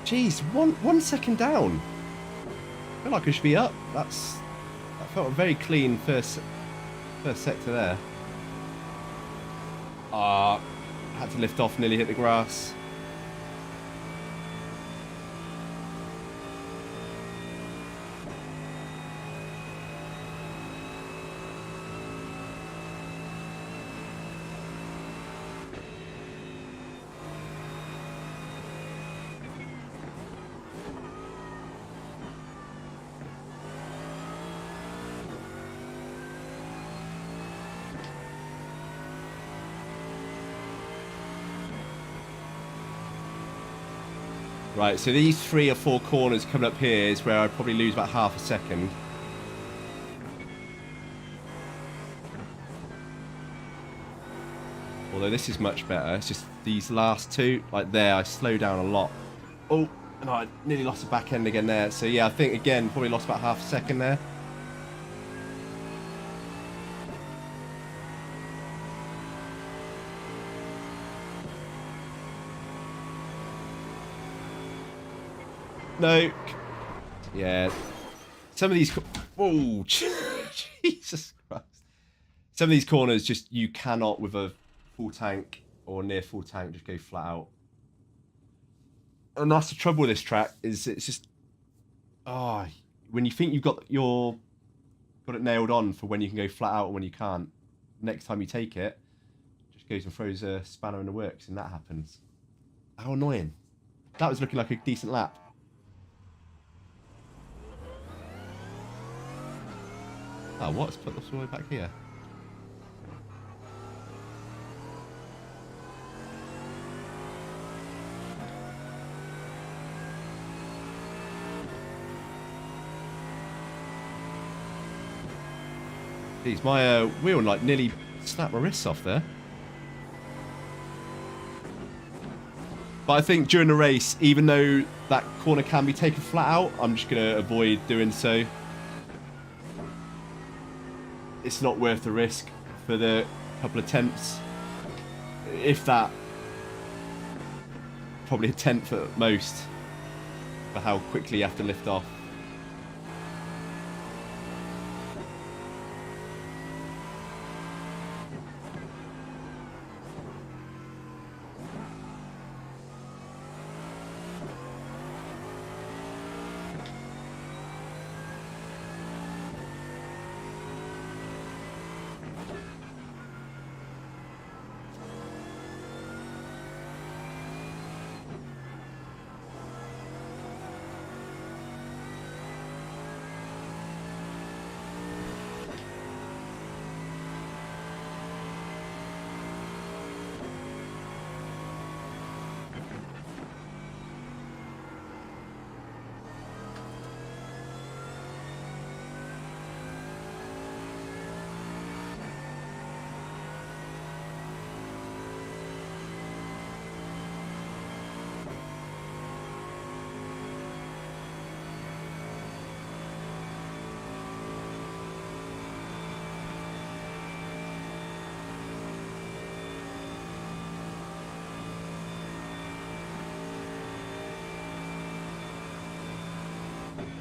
Jeez, one second down. I feel like I should be up. That felt a very clean first sector there. Had to lift off, nearly hit the grass. Right, so these 3 or 4 corners coming up here is where I'd probably lose about half a second. Although this is much better. It's just these last 2, like there, I slow down a lot. Oh, and I nearly lost the back end again there. So yeah, I think again, probably lost about half a second there. No. Yeah. Some of these... Oh, Jesus Christ. Some of these corners, just you cannot, with a full tank or near full tank, just go flat out. And that's the trouble with this track, is it's just... Oh, when you think you've got it nailed on for when you can go flat out and when you can't, next time you take it, just goes and throws a spanner in the works, and that happens. How annoying. That was looking like a decent lap. Oh, what's put this all the way back here? Jeez, my wheel like nearly snapped my wrists off there. But I think during the race, even though that corner can be taken flat out, I'm just going to avoid doing so. It's not worth the risk for the couple of tenths. If that, probably a tenth at most, for how quickly you have to lift off.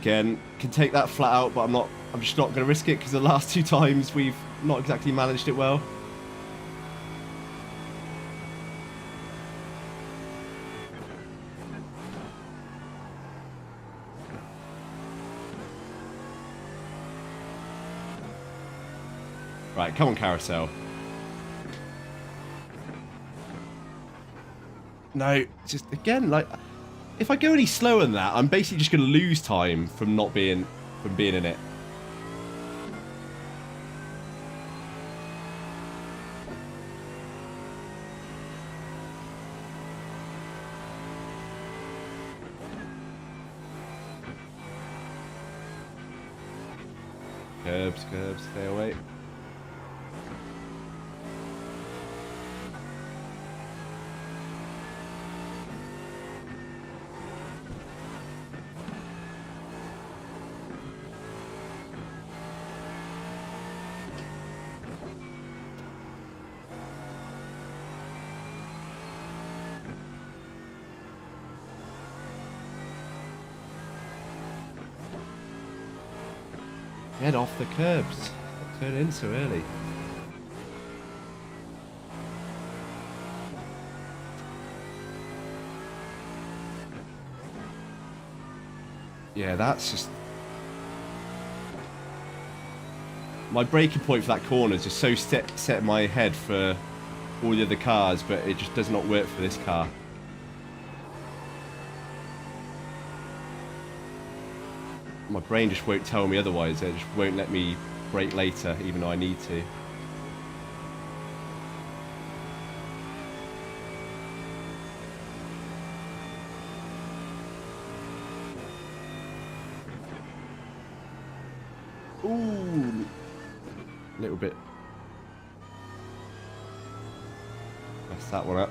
Again, can take that flat out, but I'm just not going to risk it because the last 2 times we've not exactly managed it well. Right, come on, carousel. No, just again, like, if I go any slower than that, I'm basically just going to lose time from being in it. Curbs, stay away. Get off the curbs. Stop turning in so early. Yeah, that's just... My braking point for that corner is just so set in my head for all the other cars, but it just does not work for this car. My brain just won't tell me otherwise. It just won't let me brake later, even though I need to. Ooh, a little bit. Messed that one up.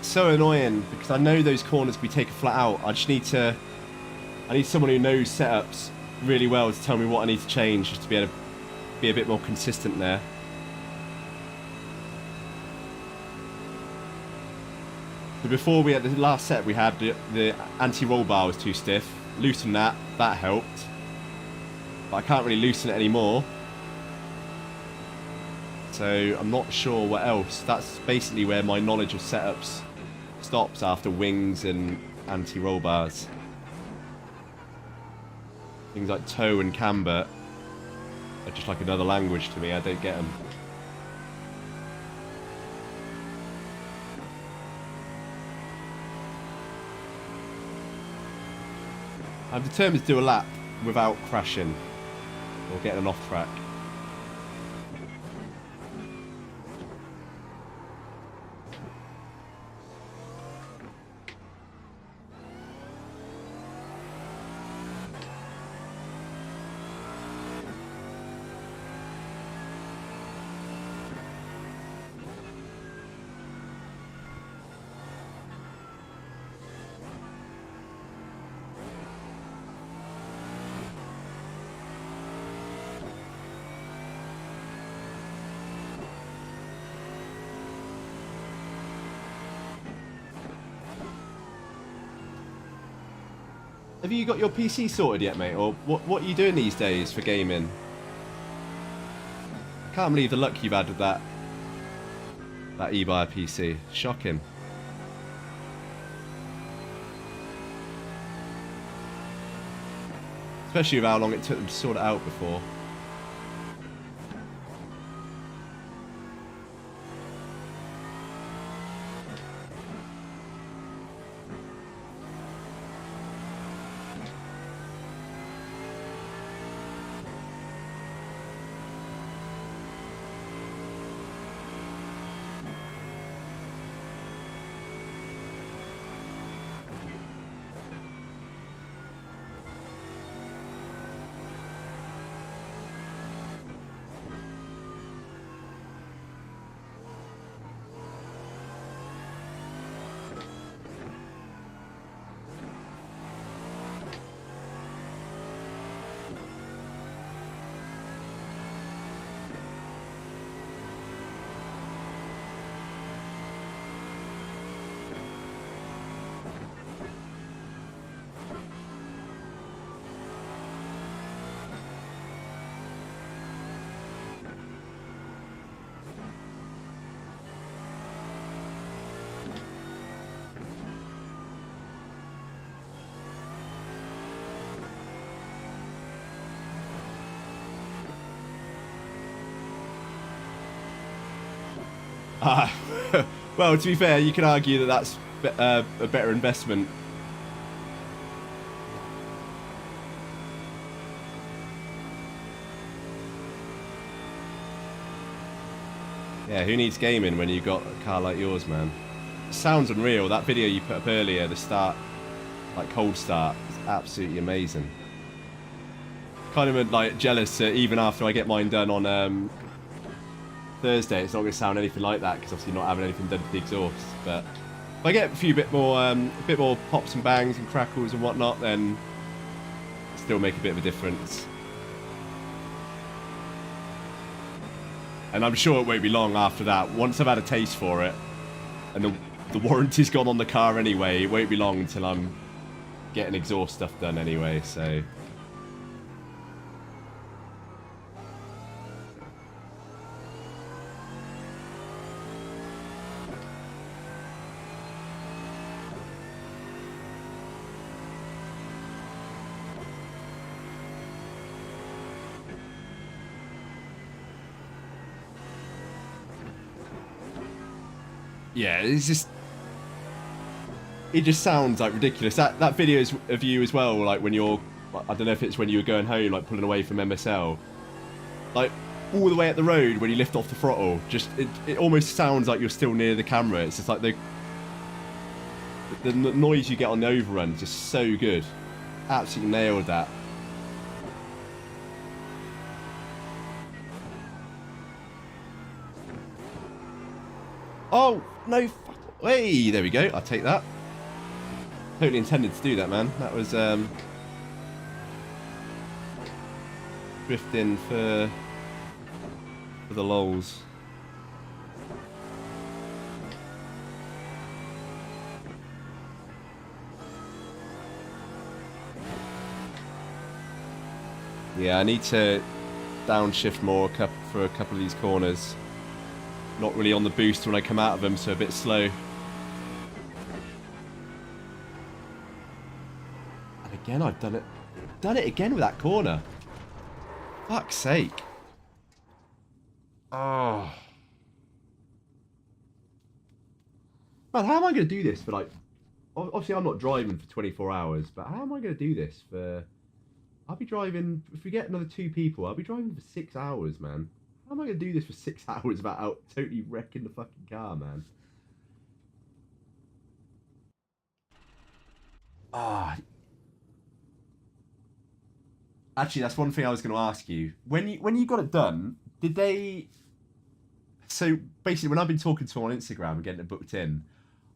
So annoying because I know those corners can be taken flat out. I need someone who knows setups really well to tell me what I need to change just to be able to be a bit more consistent there. So before we had the last set, we had the anti-roll bar was too stiff. Loosen that helped, but I can't really loosen it anymore. So I'm not sure what else. That's basically where my knowledge of setups stops, after wings and anti-roll bars. Things like toe and camber are just like another language to me. I don't get them. I'm determined to do a lap without crashing or getting an off track. Have you got your PC sorted yet, mate? Or what are you doing these days for gaming? I can't believe the luck you've had with that e-buyer PC. Shocking. Especially with how long it took them to sort it out before. Well, to be fair, you can argue that that's a better investment. Yeah, who needs gaming when you've got a car like yours, man? It sounds unreal. That video you put up earlier, the start, like cold start, is absolutely amazing. Kind of like jealous even after I get mine done on Thursday, it's not going to sound anything like that because obviously not having anything done to the exhaust. But if I get a bit more pops and bangs and crackles and whatnot, then it'll still make a bit of a difference. And I'm sure it won't be long after that. Once I've had a taste for it, and the warranty's gone on the car anyway, it won't be long until I'm getting exhaust stuff done anyway, so... Yeah, it just sounds like ridiculous. That video is of you as well, like when you're, I don't know if it's when you were going home, like pulling away from MSL, like all the way at the road when you lift off the throttle, just it almost sounds like you're still near the camera. It's just like the noise you get on the overrun is just so good. Absolutely nailed that. Oh, no. Hey, there we go. I'll take that. Totally intended to do that, man. That was drifting for the lols. Yeah, I need to downshift more for a couple of these corners. Not really on the boost when I come out of them, so a bit slow. And again, I've done it again with that corner. Fuck's sake. Oh. Man, how am I going to do this for like... Obviously, I'm not driving for 24 hours, but how am I going to do this for... I'll be driving... If we get another 2 people, I'll be driving for 6 hours, man. How am I going to do this for 6 hours without totally wrecking the fucking car, man? Ah. Actually, that's one thing I was going to ask you. When you got it done, did they... So, basically, when I've been talking to them on Instagram and getting it booked in,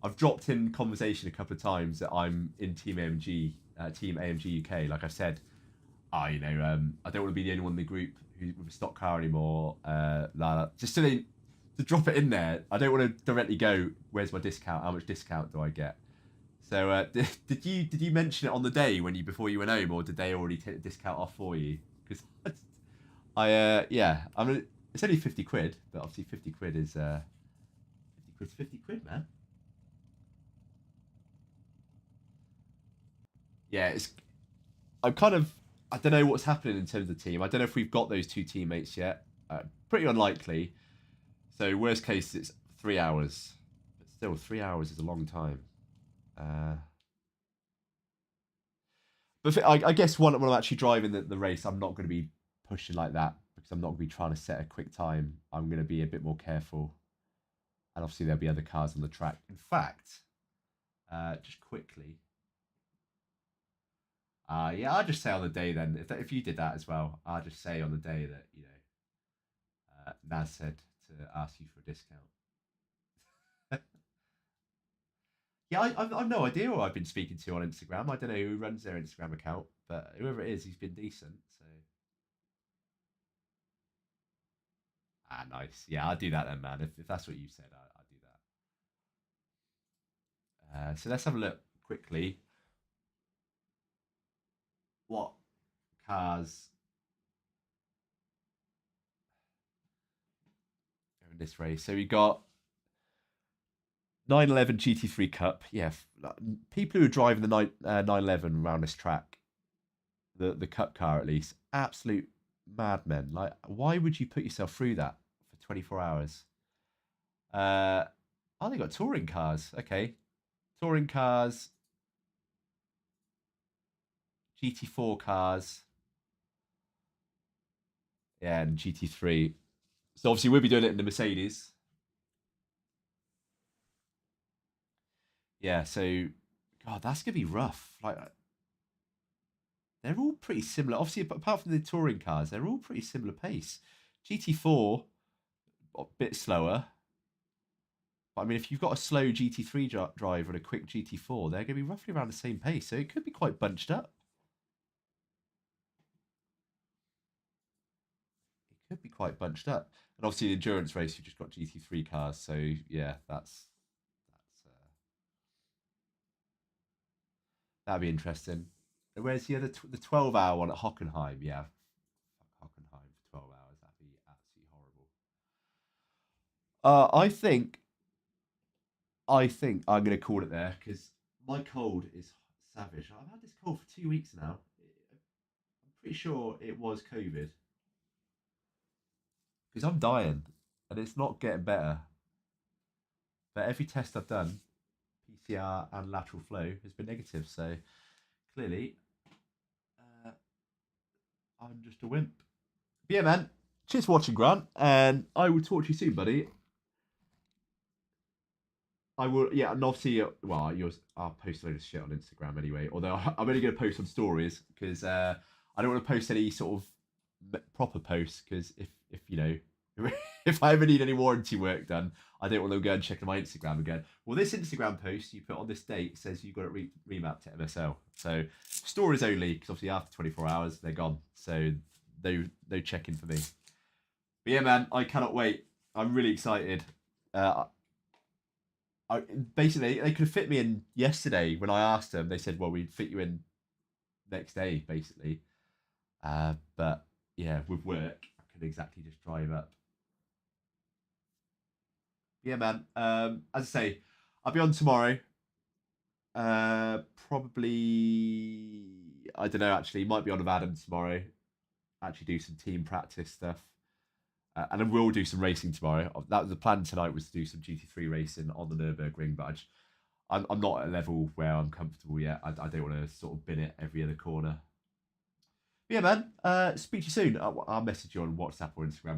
I've dropped in conversation a couple of times that I'm in Team AMG UK. Like I said, I don't want to be the only one in the group with a stock car anymore. Just to drop it in there. I don't want to directly go, where's my discount? How much discount do I get? So did you mention it on the day before you went home, or did they already take the discount off for you? Because yeah, I mean it's only 50 quid, but obviously 50 quid is 50 quid, man. Yeah, I don't know what's happening in terms of the team. I don't know if we've got those 2 teammates yet. Pretty unlikely. So worst case, it's 3 hours. But still, 3 hours is a long time. But I guess when I'm actually driving the race, I'm not going to be pushing like that because I'm not going to be trying to set a quick time. I'm going to be a bit more careful. And obviously there'll be other cars on the track. In fact, just quickly... yeah, I'll just say on the day then, if you did that as well, I'll just say on the day that, Naz said to ask you for a discount. Yeah, I've no idea who I've been speaking to on Instagram. I don't know who runs their Instagram account, but whoever it is, he's been decent. So, nice. Yeah, I'll do that then, man. If that's what you said, I'll do that. So let's have a look quickly. What cars are in this race? So we got 911 GT3 Cup. Yeah, people who are driving the 911 around this track, the Cup car at least, absolute madmen. Like, why would you put yourself through that for 24 hours? Oh, they got touring cars. Okay, touring cars, GT4 cars, yeah, and GT3. So obviously we'll be doing it in the Mercedes. Yeah, so God, that's gonna be rough. Like they're all pretty similar. Obviously, apart from the touring cars, they're all pretty similar pace. GT4 a bit slower. But I mean, if you've got a slow GT3 driver and a quick GT4, they're going to be roughly around the same pace. So it could be quite bunched up. It could be quite bunched up. And obviously, the endurance race, you've just got GT3 cars. So yeah, that'd be interesting. And where's the other the 12-hour one at Hockenheim? Yeah, fuck Hockenheim for 12 hours. That'd be absolutely horrible. I think I'm going to call it there because my cold is savage. I've had this cold for 2 weeks now. I'm pretty sure it was COVID because I'm dying and it's not getting better. But every test I've done, PCR and lateral flow, has been negative. So clearly, uh, I'm just a wimp. But yeah, man. Cheers for watching, Grant, and I will talk to you soon, buddy. I will, yeah, and obviously, well, I'll post a load of shit on Instagram anyway. Although I'm only going to post on stories because I don't want to post any sort of proper posts because if you know, if I ever need any warranty work done, I don't want them to go and check my Instagram again. Well, this Instagram post you put on this date says you got it remapped to MSL. So stories only because obviously after 24 hours they're gone. So no check-in for me. But yeah, man, I cannot wait. I'm really excited. Basically, they could have fit me in yesterday when I asked them. They said, well, we'd fit you in next day, basically. But yeah, with work, I couldn't exactly just drive up. Yeah, man. As I say, I'll be on tomorrow. Probably, I don't know, actually. Might be on with Adam tomorrow. Actually do some team practice stuff. And I will do some racing tomorrow. That was the plan tonight, was to do some GT3 racing on the Nürburgring, but I'm not at a level where I'm comfortable yet. I don't want to sort of bin it every other corner. But yeah, man. Speak to you soon. I'll message you on WhatsApp or Instagram.